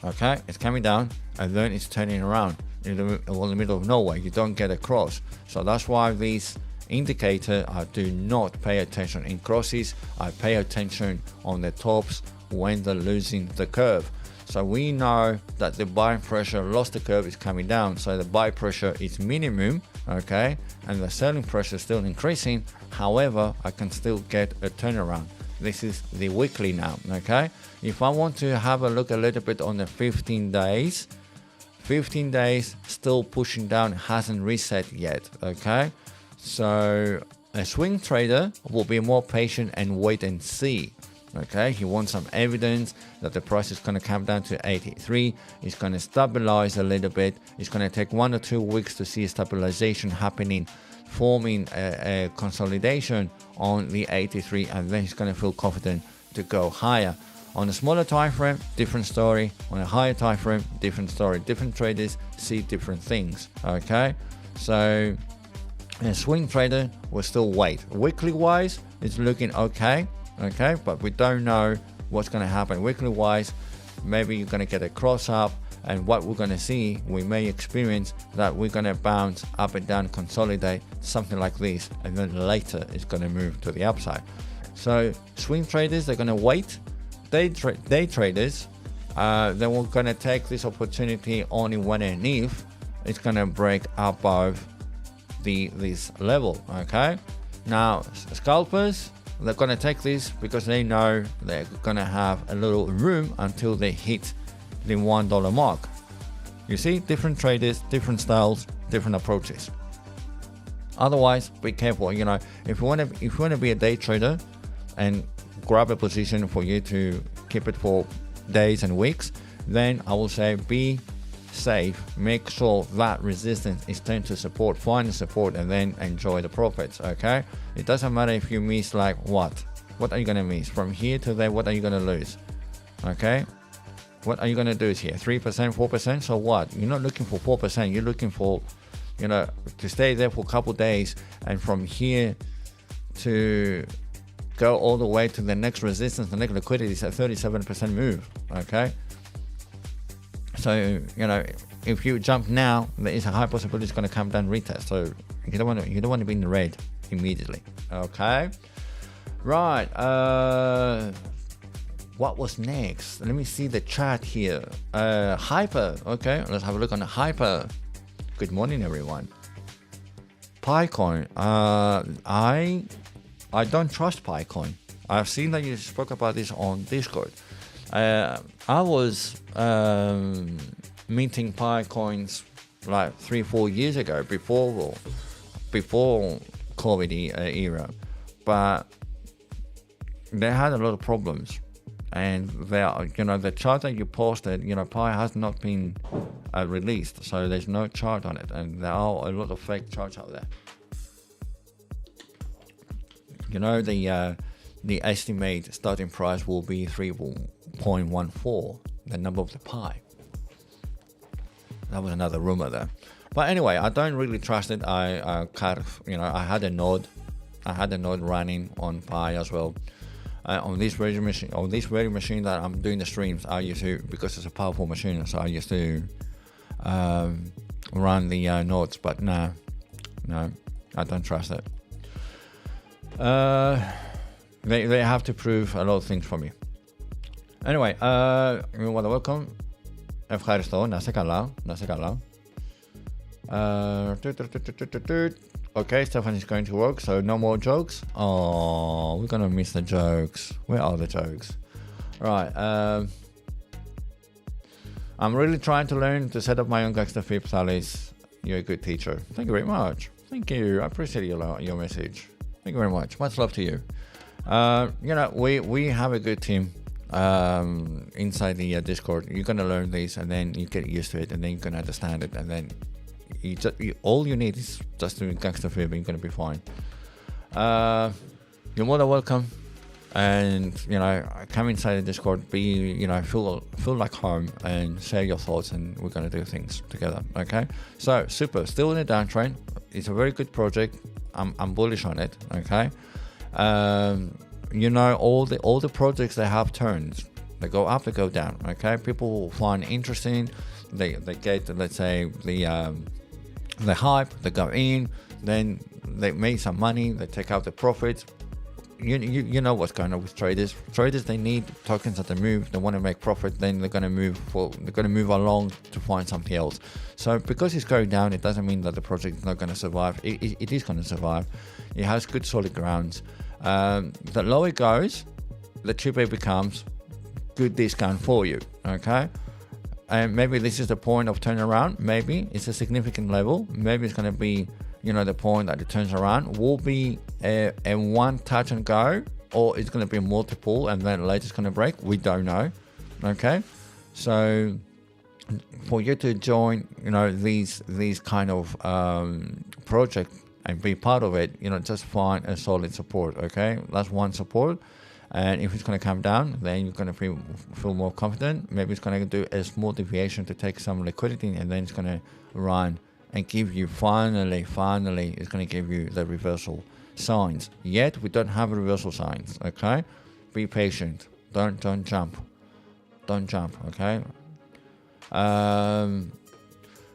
okay? It's coming down, and then it's turning around in the middle of nowhere. You don't get a cross. So that's why these indicator, I do not pay attention in crosses. I pay attention on the tops when they're losing the curve. So we know that the buying pressure lost the curve is coming down, so the buy pressure is minimum, okay, and the selling pressure is still increasing. However, I can still get a turnaround. This is the weekly now, okay? If I want to have a look a little bit on the 15 days, 15 days still pushing down, hasn't reset yet, okay? So A swing trader will be more patient and wait and see. Okay, he wants some evidence that the price is going to come down to 83. It's going to stabilize a little bit. It's going to take 1 or 2 weeks to see stabilization happening, forming a consolidation on the 83, and then he's going to feel confident to go higher. On a smaller time frame, different story. On a higher time frame, different story. Different traders see different things. Okay, so a swing trader will still wait. Weekly wise, it's looking okay, but we don't know what's going to happen. Weekly wise, maybe you're going to get a cross up, and what we're going to see, we may experience that we're going to bounce up and down, consolidate, something like this, and then later it's going to move to the upside. So swing traders, they're going to wait. Day traders, they were going to take this opportunity only when and if it's going to break above this level. Okay, now scalpers, they're going to take this because they know they're going to have a little room until they hit the $1 mark. You see, different traders, different styles, different approaches. Otherwise, be careful. If you want to be a day trader and grab a position for you to keep it for days and weeks, then I will say be safe. Make sure that resistance is turned to support, find the support, and then enjoy the profits. Okay, it doesn't matter if you miss, like what are you going to miss from here to there? What are you going to lose? Okay, what are you going to do here? 3%, 4%? So what? You're not looking for 4%. You're looking for, to stay there for a couple days, and from here to go all the way to the next resistance, the next liquidity is a 37% move. Okay, so if you jump now, there is a high possibility it's going to come down retest. So you don't want to be in the red immediately. Okay, right. What was next? Let me see the chart here. Hyper. Okay, let's have a look on the Hyper. Good morning, everyone. Picoin. I don't trust Picoin. I've seen that you spoke about this on Discord. I was minting Picoins like 3-4 years ago, before COVID era, but they had a lot of problems. And the chart that you posted, Pi has not been released, so there's no chart on it, and there are a lot of fake charts out there. The estimate starting price will be 3.14, the number of the Pi. That was another rumor there, but anyway, I don't really trust it. I had a node running on Pi as well. On this very machine that I'm doing the streams, I used to, because it's a powerful machine, so I used to run the nodes, but no, I don't trust it. They have to prove a lot of things for me. Anyway, you want to welcome. Ευχαριστώ, να σε καλά. Okay, Stephanie's going to work, so no more jokes. Oh, we're gonna miss the jokes. Where are the jokes? Right. I'm really trying to learn to set up my own gangster fibs, Alice. You're a good teacher. Thank you very much. Thank you. I appreciate your message. Thank you very much. Much love to you. We have a good team inside the Discord. You're gonna learn this, and then you get used to it, and then you can understand it, and then all you need is just doing gangster fib, and you're gonna be fine. You're more than welcome, and come inside the Discord, feel like home, and share your thoughts, and we're gonna do things together. Okay, so super. Still in a downtrend. It's a very good project. I'm bullish on it. Okay, all the projects, they have turns. They go up, they go down. Okay, people find interesting. They get, let's say, the hype. They go in, then they make some money. They take out the profits. You know what's going on with traders. Traders, they need tokens that they move. They want to make profit. Then they're going to move along to find something else. So because it's going down, it doesn't mean that the project is not going to survive. It is going to survive. It has good solid grounds. The lower it goes, the cheaper it becomes. Good discount for you. Okay. And maybe this is the point of turnaround. Maybe it's a significant level. Maybe it's going to be the point that it turns around will be a one touch and go, or it's going to be multiple and then later it's going to break. We don't know. Okay, so for you to join, these kind of project and be part of it, just find a solid support. Okay, that's one support. And if it's going to come down, then you're going to feel more confident. Maybe it's going to do a small deviation to take some liquidity, and then it's going to run and give you finally, it's going to give you the reversal signs. Yet we don't have reversal signs. Okay, be patient. Don't jump. Don't jump. Okay.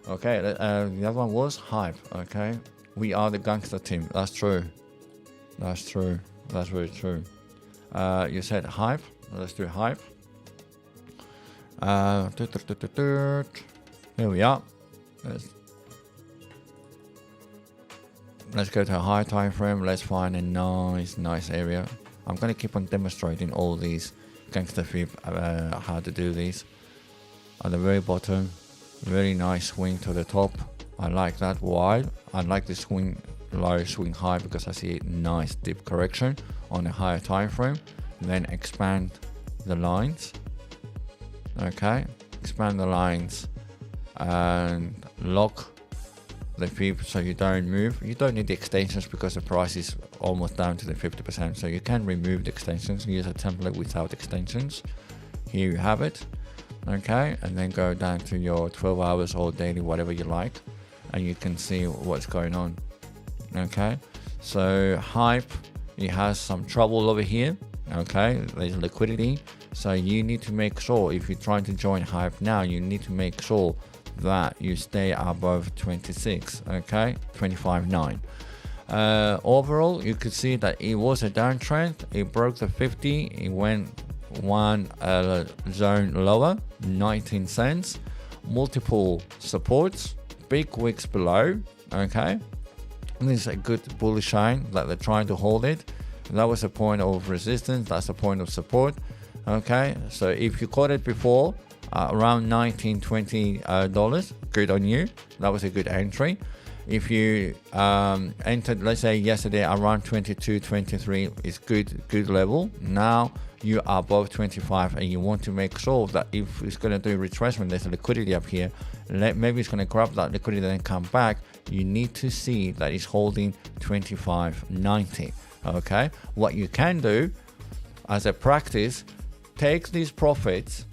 Okay. The other one was hype. Okay, we are the gangster team. That's true. That's true. That's very true. You said hype. Let's do hype. Here we are. Let's go to a high time frame. Let's find a nice area. I'm going to keep on demonstrating all these gangster fib, how to do these. At the very bottom, very nice swing to the top. I like that. Why? I like the swing low, swing high, because I see a nice deep correction on a higher time frame. Then expand the lines. Okay, expand the lines and lock the fib so you don't move. You don't need the extensions because the price is almost down to the 50%, so you can remove the extensions and use a template without extensions. Here you have it. Okay, and then go down to your 12 hours or daily, whatever you like, and you can see what's going on. Okay, so hype, it has some trouble over here. Okay, there's liquidity, so you need to make sure, if you're trying to join hype now, you need to make sure that you stay above 26. Okay, 25.9. Overall, you could see that it was a downtrend. It broke the 50. It went one zone lower, 19 cents. Multiple supports, big wicks below. Okay, this is a good bullish sign that they're trying to hold it. That was a point of resistance. That's a point of support. Okay, so if you caught it before around $19-20, good on you. That was a good entry. If you entered, let's say yesterday around 22-23, it's good level. Now you are above 25, and you want to make sure that if it's going to do retracement, there's a liquidity up here. Maybe it's going to grab that liquidity and come back. You need to see that it's holding 25.90. Okay, what you can do as a practice, take these profits,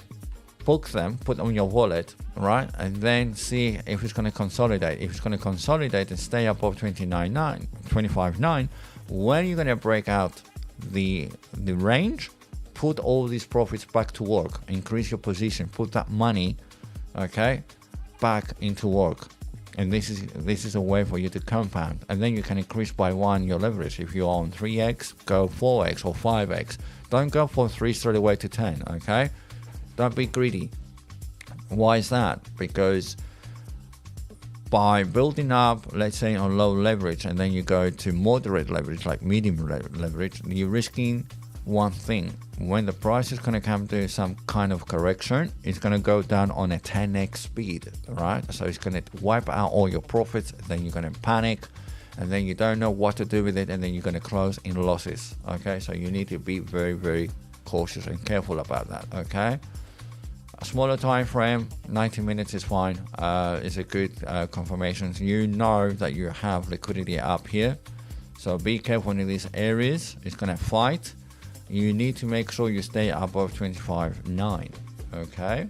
book them, put them on your wallet, right, and then see if it's going to consolidate. If it's going to consolidate and stay above 25.9, when you're going to break out the range, put all these profits back to work, increase your position, put that money, okay, back into work. And this is a way for you to compound, and then you can increase by 1 your leverage. If you're on 3x, go 4x or 5x. Don't go for 3 straight away to 10. Okay, don't be greedy. Why is that? Because by building up, let's say on low leverage, and then you go to moderate leverage, like medium leverage, you're risking one thing. When the price is going to come to some kind of correction, it's going to go down on a 10x speed, right? So it's going to wipe out all your profits, then you're going to panic, and then you don't know what to do with it, and then you're going to close in losses. Okay, so you need to be very, very cautious and careful about that. Okay, a smaller time frame, 90 minutes is fine. It's a good confirmation. So you know that you have liquidity up here, so be careful in these areas. It's going to fight. You need to make sure you stay above 25.9. Okay.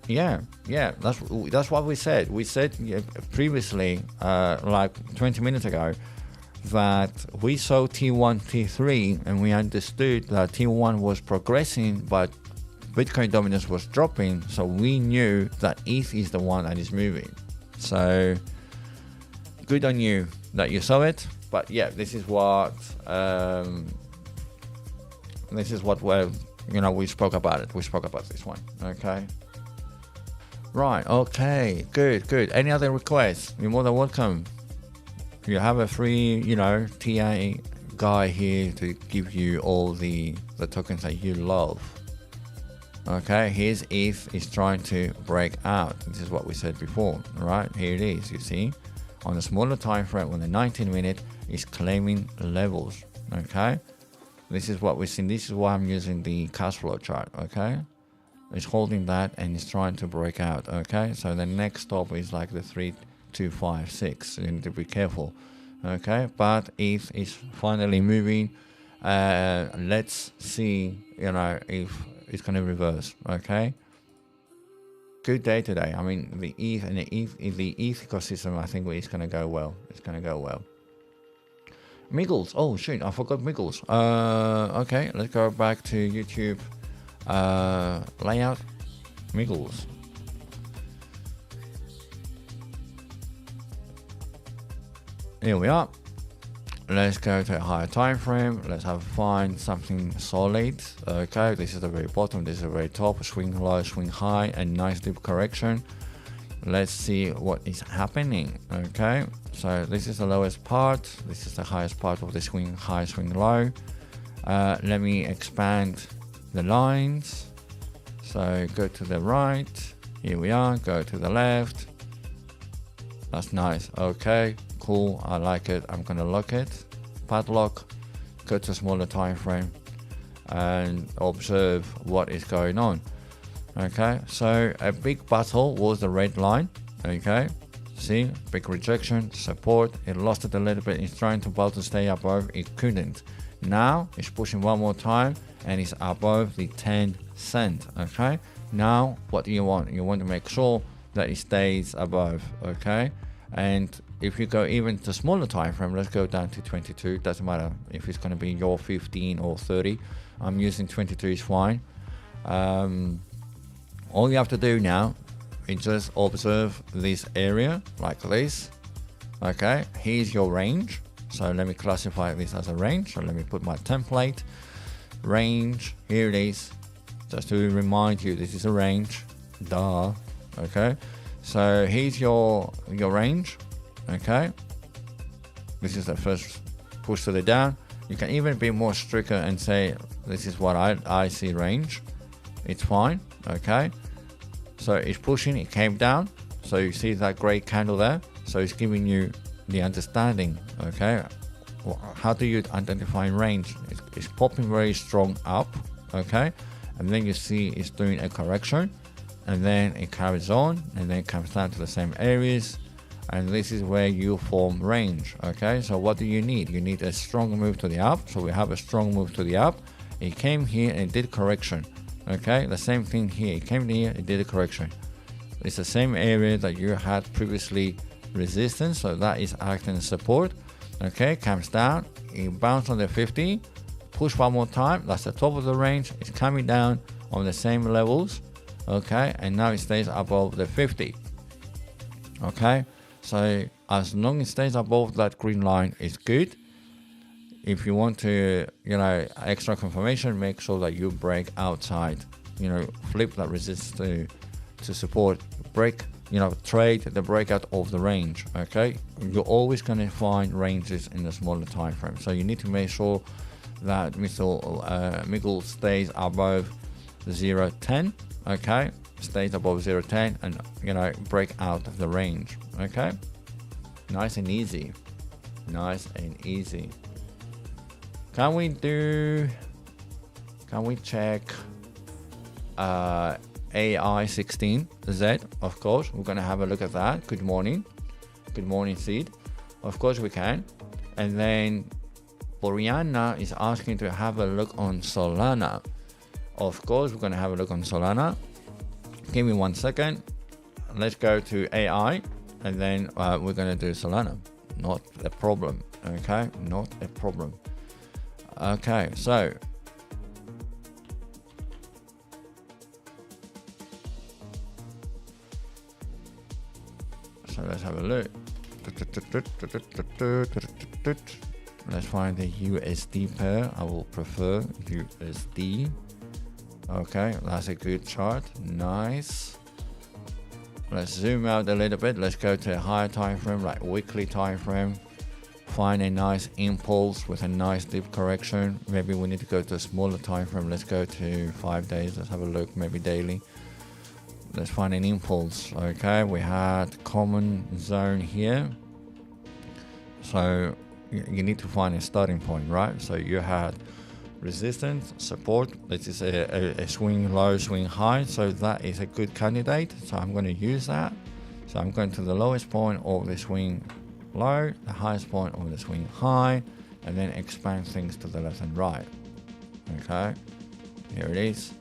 Yeah, that's what we said. We said previously, like 20 minutes ago, that we saw T1, T3, and we understood that T1 was progressing, but Bitcoin dominance was dropping. So we knew that ETH is the one that is moving. So good on you that you saw it. But yeah, this is what we spoke about it. We spoke about this one. Okay. Right. Okay. Good. Any other requests? You're more than welcome. You have a free, TA guy here to give you all the tokens that you love. Okay, here's ETH is trying to break out. This is what we said before, right? Here it is, you see. On the smaller time frame, on the 19-minute, is claiming levels, okay? This is what we're seeing. This is why I'm using the cash flow chart, okay? It's holding that and it's trying to break out, okay? So the next stop is like the 3256. You need to be careful, okay? But ETH is finally moving. Let's see, if it's going to reverse, okay? Good day today. I mean, the ETH and the ETH ecosystem, I think it's going to go well. It's going to go well. Miggles. Oh, shoot. I forgot Miggles. Okay, let's go back to YouTube. Layout. Miggles. Here we are. Let's go to a higher time frame. Let's find something solid. Okay, this is the very bottom, this is the very top. Swing low, swing high, and nice deep correction. Let's see what is happening. Okay, so this is the lowest part, this is the highest part of the swing high, swing low. Let me expand the lines. So go to the right. Here we are. Go to the left. That's nice. Okay, cool. I like it. I'm gonna lock it. Padlock. Go to a smaller time frame and observe what is going on. Okay, so a big battle was the red line. Okay, see, big rejection, support. It lost it a little bit. It's trying to stay above. It couldn't. Now it's pushing one more time and it's above the 10 cent. Okay, now what do you want? You want to make sure that it stays above. Okay, and if you go even to smaller time frame, let's go down to 22. Doesn't matter if it's going to be your 15 or 30. I'm using 22 is fine. All you have to do now is just observe this area like this. Okay, here's your range. So let me classify this as a range. So let me put my template. Range, here it is. Just to remind you, this is a range. Duh. Okay, so here's your range. Okay, this is the first push to the down. You can even be more stricter and say this is what I see range. It's fine. Okay, so it's pushing, it came down, so you see that gray candle there, so it's giving you the understanding. Okay, how do you identify range? It's popping very strong up. Okay, and then you see it's doing a correction, and then it carries on, and then it comes down to the same areas, and this is where you form range. Okay, so what do you need? You need a strong move to the up. So we have a strong move to the up. It came here and it did correction. Okay, the same thing here. It came here, it did a correction. It's the same area that you had previously resistance, so that is acting as support. Okay, comes down, it bounced on the 50, push one more time. That's the top of the range. It's coming down on the same levels. Okay, and now it stays above the 50. Okay, so as long as it stays above that green line, it's good. If you want to, extra confirmation, make sure that you break outside, flip that resistance to support, break, trade the breakout of the range. Okay, you're always going to find ranges in the smaller time frame, so you need to make sure that Miggle stays above 0.10. Okay, stays above 0.10 and break out of the range. Okay, nice and easy. Can we check AI16Z? Of course, we're gonna have a look at that. Good morning, Seed. Of course we can. And then Boriana is asking to have a look on Solana. Of course, we're gonna have a look on Solana. Give me 1 second. Let's go to AI, and then we're gonna do Solana. Not a problem. Okay, not a problem. Okay, so let's have a look. Let's find the USD pair. I will prefer USD. Okay, that's a good chart. Nice. Let's zoom out a little bit. Let's go to a higher time frame, like weekly time frame. find a nice impulse with a nice deep correction. Maybe we need to go to a smaller time frame. Let's go to 5 days. Let's have a look, maybe daily. Let's find an impulse. Okay, we had common zone here. So you need to find a starting point, right? So you had resistance, support. This is a swing low, swing high. So that is a good candidate. So I'm going to use that. So I'm going to the lowest point of the swing low, the highest point of the swing high, and then expand things to the left and right. Okay, here it is.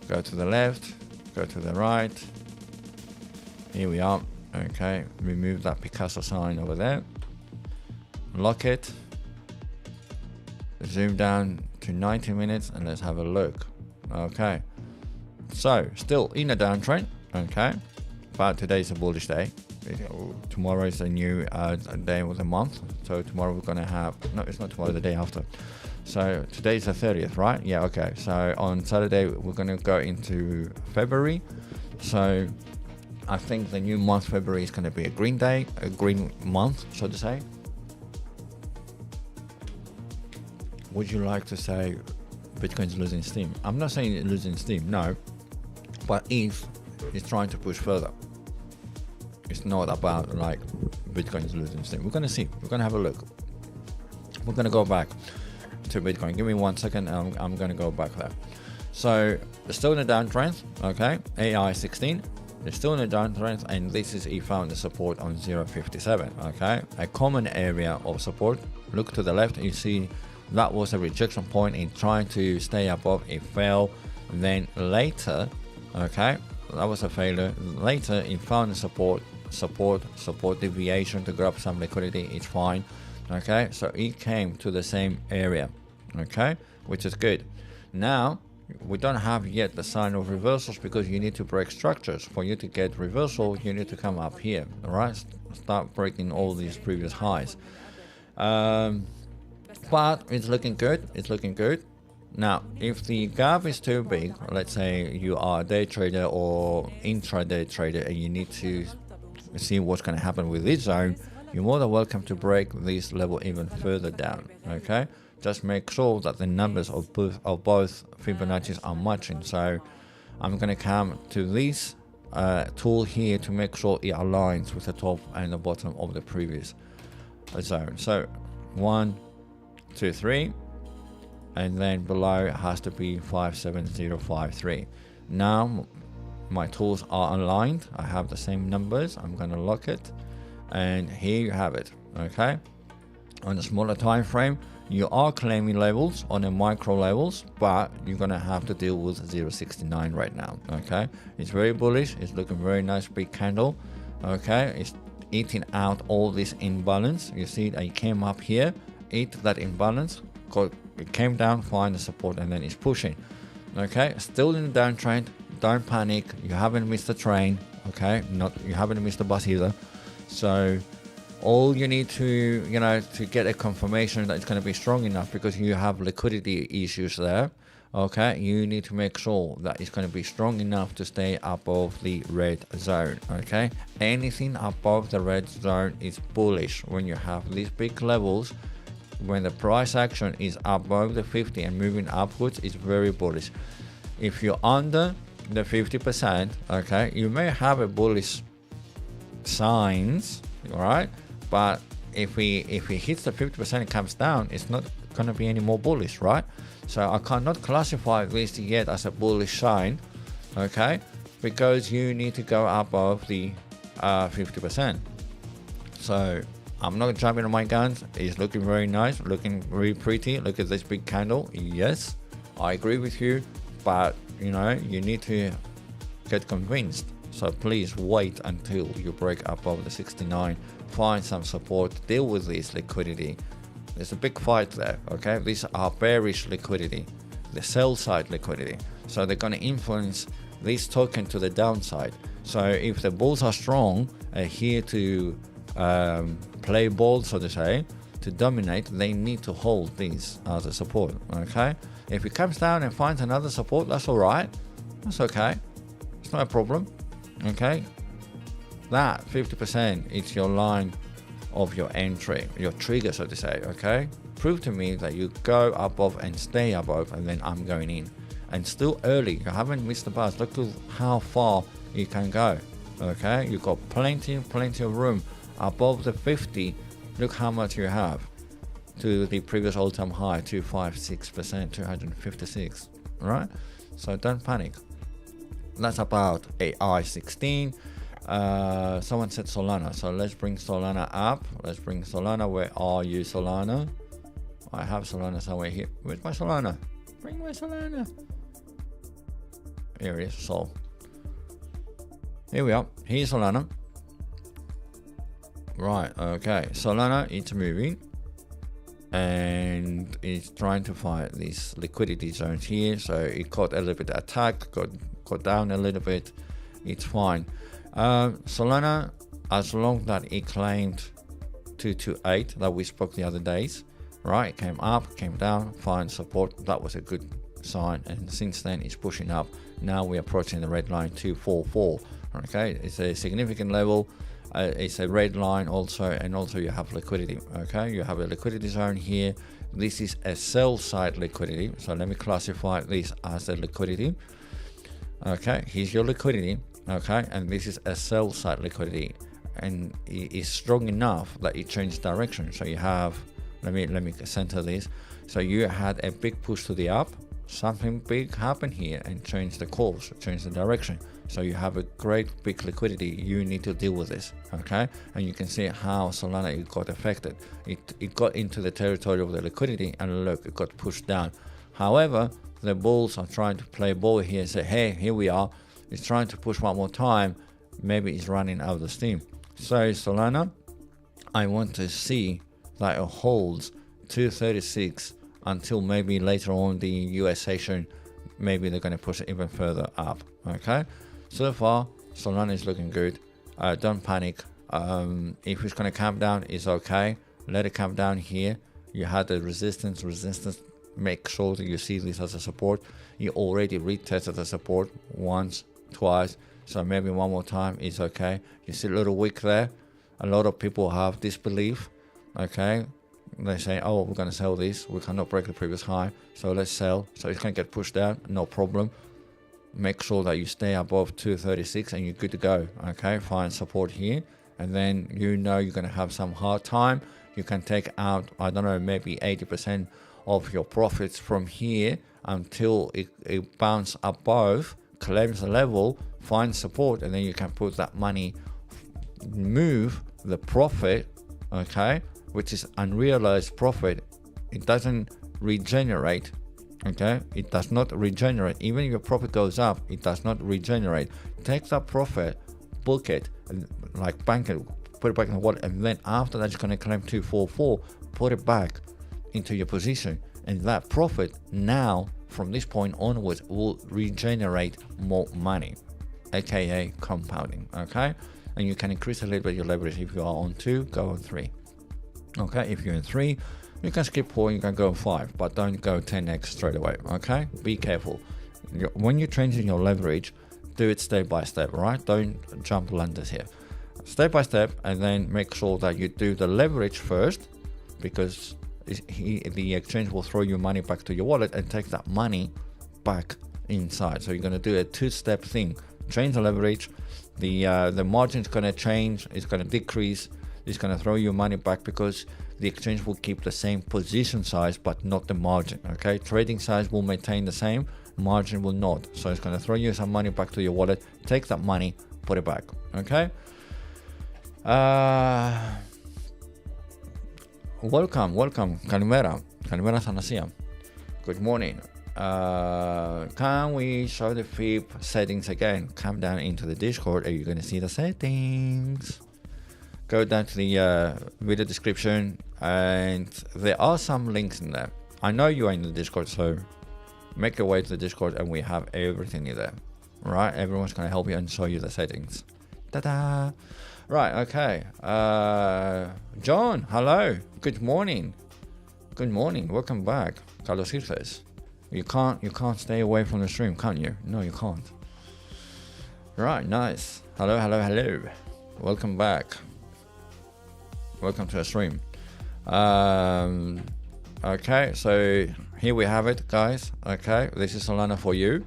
Go to the left, go to the right. Here we are. Okay, remove that Picasso sign over there. Lock it. Zoom down to 90 minutes and let's have a look. Okay, so still in a downtrend. Okay, but today's a bullish day. Tomorrow is a new day of the month. So tomorrow we're gonna have, no, it's not tomorrow, the day after. So today's the 30th, right? Yeah, okay. So on Saturday we're gonna go into February. So I think the new month, February, is gonna be a green day, a green month, so to say. Would you like to say Bitcoin's losing steam? I'm not saying it's losing steam, no. But if it's trying to push further, it's not about like Bitcoin's losing steam. We're gonna see. We're gonna have a look. We're gonna go back to Bitcoin. Give me 1 second. I'm gonna go back there. So it's still in a downtrend. Okay, AI 16. It's still in a downtrend, and this is he found the support on 0.57. Okay, a common area of support. Look to the left. You see. That was a rejection point in trying to stay above. It fell. Then later, okay, that was a failure. Later, it found a support deviation to grab some liquidity. It's fine. Okay, so it came to the same area. Okay, which is good. Now we don't have yet the sign of reversals because you need to break structures. For you to get reversal, you need to come up here. All right, start breaking all these previous highs. But it's looking good. It's looking good. Now, if the gap is too big, let's say you are a day trader or intraday trader and you need to see what's going to happen with this zone, you're more than welcome to break this level even further down. Okay, just make sure that the numbers of both Fibonacci's are matching. So I'm going to come to this tool here to make sure it aligns with the top and the bottom of the previous zone. So 1, 2, 3, and then below it has to be 57053. Now my tools are aligned. I have the same numbers. I'm going to lock it, and here you have it. Okay, on a smaller time frame, you are claiming levels on the micro levels, but you're going to have to deal with 0.69 right now. Okay, it's very bullish. It's looking very nice, big candle. Okay, it's eating out all this imbalance. You see that it came up here, eat that imbalance, it came down, find the support, and then it's pushing. Okay, still in the downtrend. Don't panic. You haven't missed the train. Okay, you haven't missed the bus either. So all you need to to get a confirmation that it's going to be strong enough, because you have liquidity issues there. Okay, you need to make sure that it's going to be strong enough to stay above the red zone. Okay, anything above the red zone is bullish. When you have these big levels, when the price action is above the 50 and moving upwards, it's very bullish. If you're under the 50%, okay, you may have a bullish signs, all right, but if it hits the 50% and comes down, it's not going to be any more bullish, right? So I cannot classify this yet as a bullish sign, okay, because you need to go above the 50%. So I'm not jumping on my guns. It's looking very nice, looking very pretty. Look at this big candle. Yes, I agree with you, but you need to get convinced. So please wait until you break above the 69, find some support, deal with this liquidity. There's a big fight there. Okay, these are bearish liquidity, the sell side liquidity. So they're going to influence this token to the downside. So if the bulls are strong, here to play ball, so to say, to dominate, they need to hold these as a support. Okay, if it comes down and finds another support, that's all right. That's okay. It's not a problem. Okay, that 50% is your line of your entry, your trigger, so to say. Okay, prove to me that you go above and stay above, and then I'm going in. And still early, you haven't missed the bus. Look at how far you can go. Okay, you got plenty of room above the 50. Look how much you have to the previous all-time high, 256%, 256. Right, so don't panic. That's about AI16. Someone said Solana, so let's bring Solana up. Let's bring Solana. Where are you, Solana? I have Solana somewhere here. Where's my Solana? Bring my Solana. Here it is. So here we are. Here's Solana. Right, okay, Solana, it's moving and it's trying to find these liquidity zones here. So it got a little bit attacked, got down a little bit. It's fine. Solana, as long that it claimed 228 that we spoke the other days, right? It came up, came down, find support. That was a good sign, and since then it's pushing up. Now we're approaching the red line 244. Okay, it's a significant level. It's a red line also, and also you have liquidity. Okay, you have a liquidity zone here. This is a sell side liquidity, so let me classify this as a liquidity. Okay, here's your liquidity. Okay, and this is a sell side liquidity, and it is strong enough that it changed direction. So you have, let me center this. So you had a big push to the up, something big happened here and changed the course, changed the direction. So you have a great big liquidity. You need to deal with this. Okay, and you can see how Solana it got affected. It got into the territory of the liquidity, and look, it got pushed down. However, the bulls are trying to play ball here and say, hey, here we are. It's trying to push one more time. Maybe it's running out of steam. So Solana, I want to see that it holds 236 until maybe later on the US session. Maybe they're going to push it even further up. Okay, so far Solana is looking good. Don't panic. If it's going to come down, it's okay. Let it come down here. You had the resistance. Make sure that you see this as a support. You already retested the support once, twice, so maybe one more time is okay. You see a little wick there. A lot of people have this belief. Okay, they say, oh, we're going to sell this, we cannot break the previous high, so let's sell. So it's going to get pushed down, no problem. Make sure that you stay above 236 and you're good to go. Okay, find support here, and then you know you're going to have some hard time. You can take out, I don't know, maybe 80% of your profits from here until it bounces above, claims the level, finds support, and then you can put that money, move the profit, okay, which is unrealized profit. It doesn't regenerate. Okay, it does not regenerate. Even if your profit goes up, it does not regenerate. Take that profit, book it, and like bank it, put it back in the wallet, and then after that, you're going to claim 244, put it back into your position, and that profit now from this point onwards will regenerate more money, aka compounding. Okay, and you can increase a little bit your leverage. If you are on 2, go on 3. Okay, if you're in 3, you can skip 4, you can go 5, but don't go 10x straight away. Okay, be careful when you're changing your leverage. Do it step by step, right? Don't jump blunders here. Step by step, and then make sure that you do the leverage first, because the exchange will throw your money back to your wallet and take that money back inside. So you're going to do a 2-step thing. Change the leverage, the margin is going to change, it's going to decrease, it's going to throw your money back, because the exchange will keep the same position size but not the margin. Okay, trading size will maintain the same, margin will not. So it's going to throw you some money back to your wallet. Take that money, put it back. Okay, welcome Kalimera Thanasia, good morning. Can we show the FIB settings again? Come down into the Discord and you're going to see the settings. Go down to the video description, and there are some links in there. I know you are in the Discord, so make your way to the Discord and we have everything in there. Right, everyone's going to help you and show you the settings. Ta-da! Right, okay. John, hello. Good morning. Good morning. Welcome back. Carlos Hirces. You can't stay away from the stream, can you? No, you can't. Right, nice. Hello. Welcome back. Welcome to the stream. Okay, so here we have it, guys. Okay, this is Solana for you.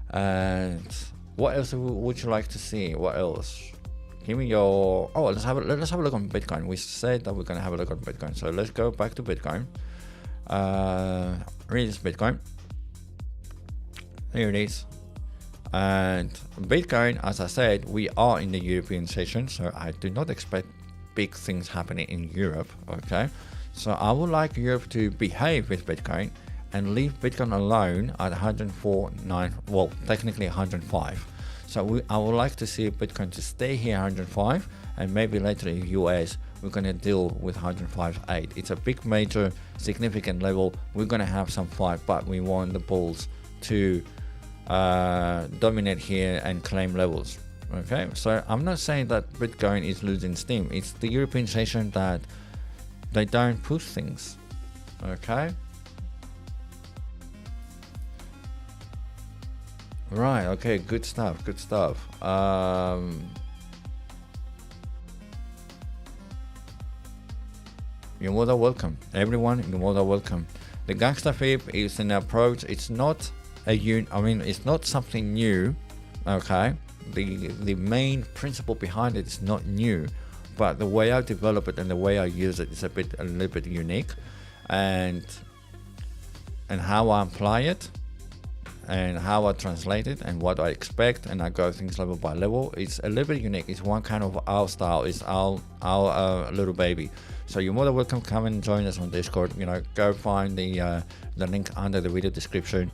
And what else would you like to see? What else? Give me your. Oh, let's have a look on Bitcoin. We said that we're gonna have a look on Bitcoin, so let's go back to Bitcoin. Here is Bitcoin. Here it is. And Bitcoin, as I said, we are in the European session, so I do not expect big things happening in Europe. Okay, so I would like Europe to behave with Bitcoin and leave Bitcoin alone at 104.9. Well, technically 105. So I would like to see Bitcoin to stay here 105, and maybe later in the US we're going to deal with 105.8. It's a big, major, significant level. We're going to have some fight, but we want the bulls to dominate here and claim levels. Okay, so I'm not saying that Bitcoin is losing steam. It's the European session that they don't push things. Okay. Right, okay, good stuff. You're more than welcome. Everyone, you're more than welcome. The gangster fib is an approach. It's not it's not something new. Okay, the main principle behind it is not new, but the way I develop it and the way I use it is a little bit unique, and how I apply it, and how I translate it, and what I expect, and I go things level by level. It's a little bit unique. It's one kind of our style. It's our little baby. So you're more than welcome. Come and join us on Discord. Go find the link under the video description.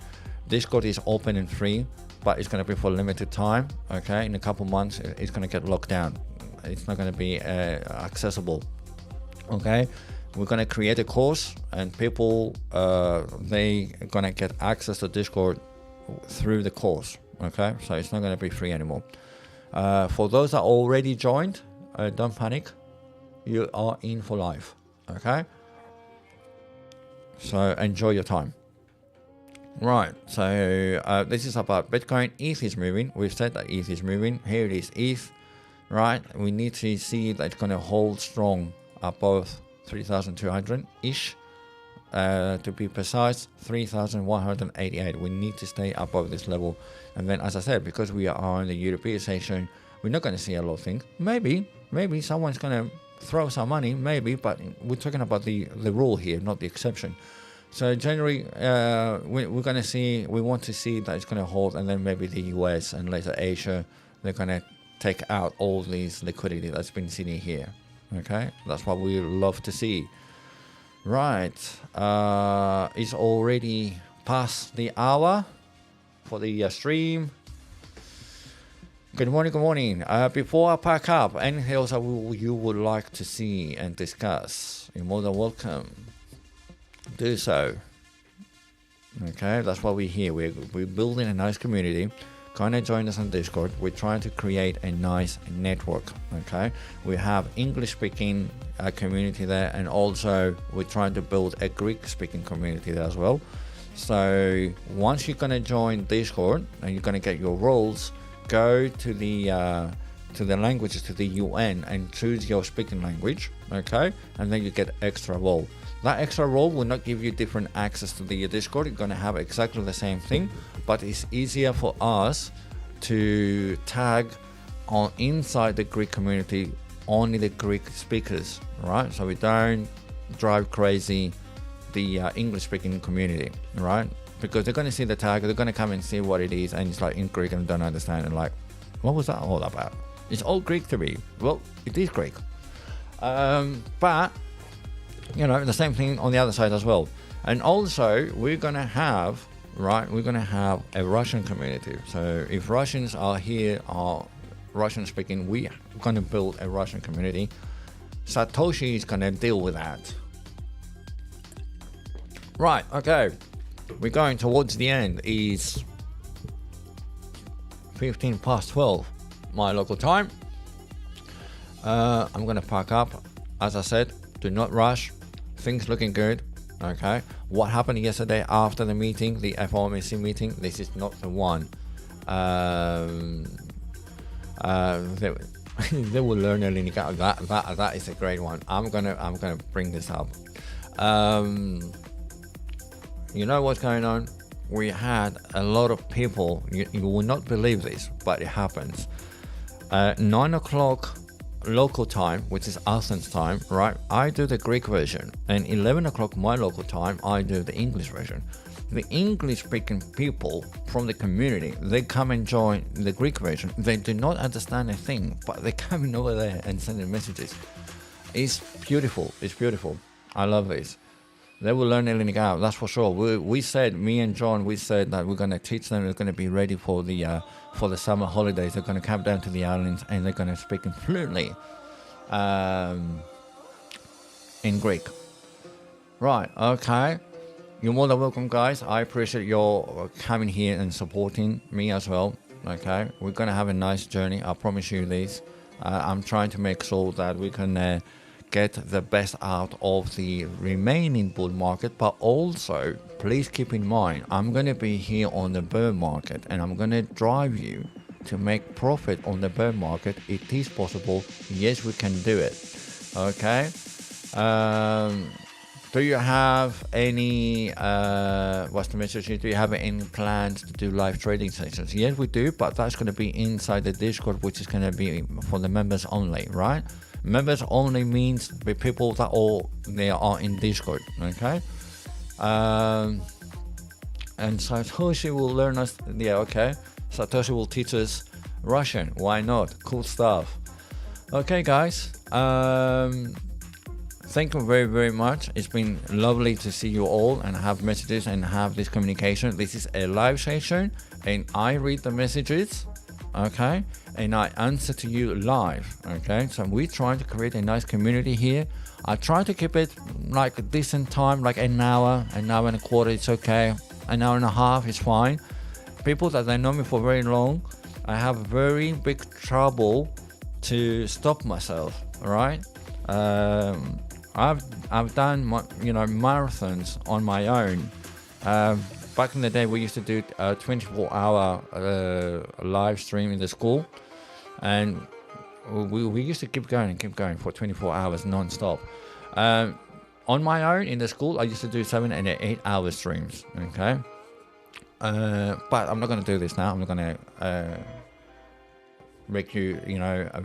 Discord is open and free, but it's going to be for a limited time. Okay, in a couple months it's going to get locked down. It's not going to be accessible. Okay, we're going to create a course, and people they are going to get access to Discord through the course. Okay, so it's not going to be free anymore. For those that already joined, don't panic. You are in for life. Okay, so enjoy your time. Right, so this is about Bitcoin. ETH is moving. We've said that ETH is moving. Here it is, ETH. Right, we need to see that it's going to hold strong above 3,200 ish. To be precise, 3,188. We need to stay above this level. And then, as I said, because we are in the European session, we're not going to see a lot of things. Maybe someone's going to throw some money, maybe, but we're talking about the rule here, not the exception. So generally, we're going to see, we want to see that it's going to hold, and then maybe the US and later Asia, they're going to take out all these liquidity that's been sitting here. Okay, that's what we love to see. Right, it's already past the hour for the stream. Good morning. Before I pack up, anything else you would like to see and discuss, you're more than welcome. Do so. Okay, that's what we're here. We're building a nice community. Kind of join us on Discord. We're trying to create a nice network. Okay, we have English-speaking community there, and also we're trying to build a Greek-speaking community there as well. So once you're gonna join Discord and you're gonna get your roles, go to the languages, to the UN, and choose your speaking language. Okay, and then you get extra role. That extra role will not give you different access to the Discord. You're going to have exactly the same thing, but it's easier for us to tag on inside the Greek community only the Greek speakers, right? So we don't drive crazy the English-speaking community, right? Because they're going to see the tag, they're going to come and see what it is, and it's like in Greek and don't understand, and like, what was that all about? It's all Greek to me. Well, it is Greek, but the same thing on the other side as well. And also we're gonna have a Russian community. So if Russians are here, are Russian speaking, we're gonna build a Russian community. Satoshi is gonna deal with that. Right, okay, we're going towards the end. It's 15 past 12 my local time. I'm gonna pack up. As I said, do not rush. Things looking good. Okay, what happened yesterday after the meeting, the FOMC meeting? This is not the one. They will learn early. That is a great one. I'm gonna bring this up. You know what's going on? We had a lot of people. You will not believe this, but it happens. 9 o'clock local time, which is Athens time, right? I do the Greek version, and 11 o'clock my local time, I do the English version. The English-speaking people from the community, they come and join the Greek version. They do not understand a thing, but they come in over there and sending messages. It's beautiful. It's beautiful. I love this. They will learn Hellenic out, that's for sure. We said, me and John, we said that we're going to teach them. They're going to be ready for the summer holidays. They're going to come down to the islands and they're going to speak fluently in Greek. Right, okay. You're more than welcome, guys. I appreciate your coming here and supporting me as well. Okay, we're going to have a nice journey. I promise you this. I'm trying to make sure that we can get the best out of the remaining bull market, but also please keep in mind, I'm going to be here on the bear market and I'm going to drive you to make profit on the bear market. It is possible. Yes, we can do it. Okay. Do you have any, what's the message here? Do you have any plans to do live trading sessions? Yes, we do, but that's going to be inside the Discord, which is going to be for the members only, right? Members only means the people that they are in Discord, okay? And Satoshi will learn us, yeah, okay. Satoshi will teach us Russian, why not? Cool stuff. Okay, guys. Thank you very, very much. It's been lovely to see you all and have messages and have this communication. This is a live session and I read the messages, okay? And I answer to you live, okay? So we're trying to create a nice community here. I try to keep it like a decent time, like an hour and a quarter, it's okay. An hour and a half is fine. People that they know me for very long, I have very big trouble to stop myself, all right? I've done marathons on my own. Back in the day, we used to do a 24-hour live stream in the school, and we used to keep going for 24 hours non-stop. On my own in the school, I used to do 7 and 8 hour streams. Okay, but I'm not going to do this now. I'm not going to make you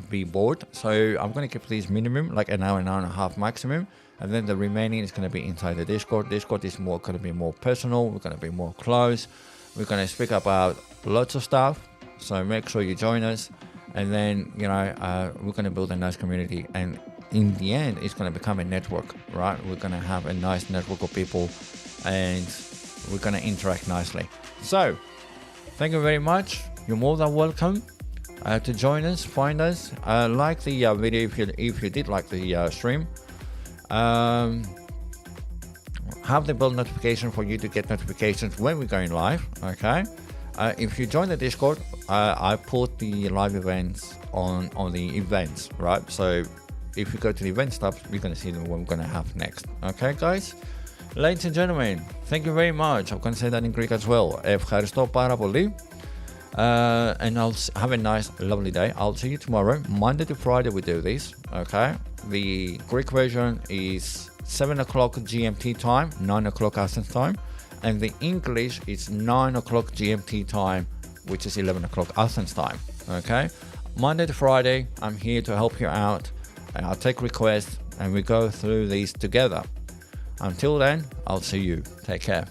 be bored, so I'm going to keep these minimum like an hour and a half maximum, and then the remaining is going to be inside the Discord. Discord is going to be more personal. We're going to be more close. We're going to speak about lots of stuff, so make sure you join us, and then we're going to build a nice community, and in the end it's going to become a network, right? We're going to have a nice network of people and we're going to interact nicely. So thank you very much. You're more than welcome to join us, find us, like the video if you did like the stream. Have the bell notification for you to get notifications when we're going live, okay? If you join the Discord, I put the live events on the events, right? So if you go to the event stuff, you're going to see what we're going to have next. Okay, guys? Ladies and gentlemen, thank you very much. I'm going to say that in Greek as well. Ευχαριστώ πάρα πολύ. And I'll have a nice, lovely day. I'll see you tomorrow. Monday to Friday we do this, okay? The Greek version is 7 o'clock GMT time, 9 o'clock Athens time. And the English is 9 o'clock GMT time, which is 11 o'clock Athens time, okay? Monday to Friday, I'm here to help you out. And I'll take requests and we go through these together. Until then, I'll see you. Take care.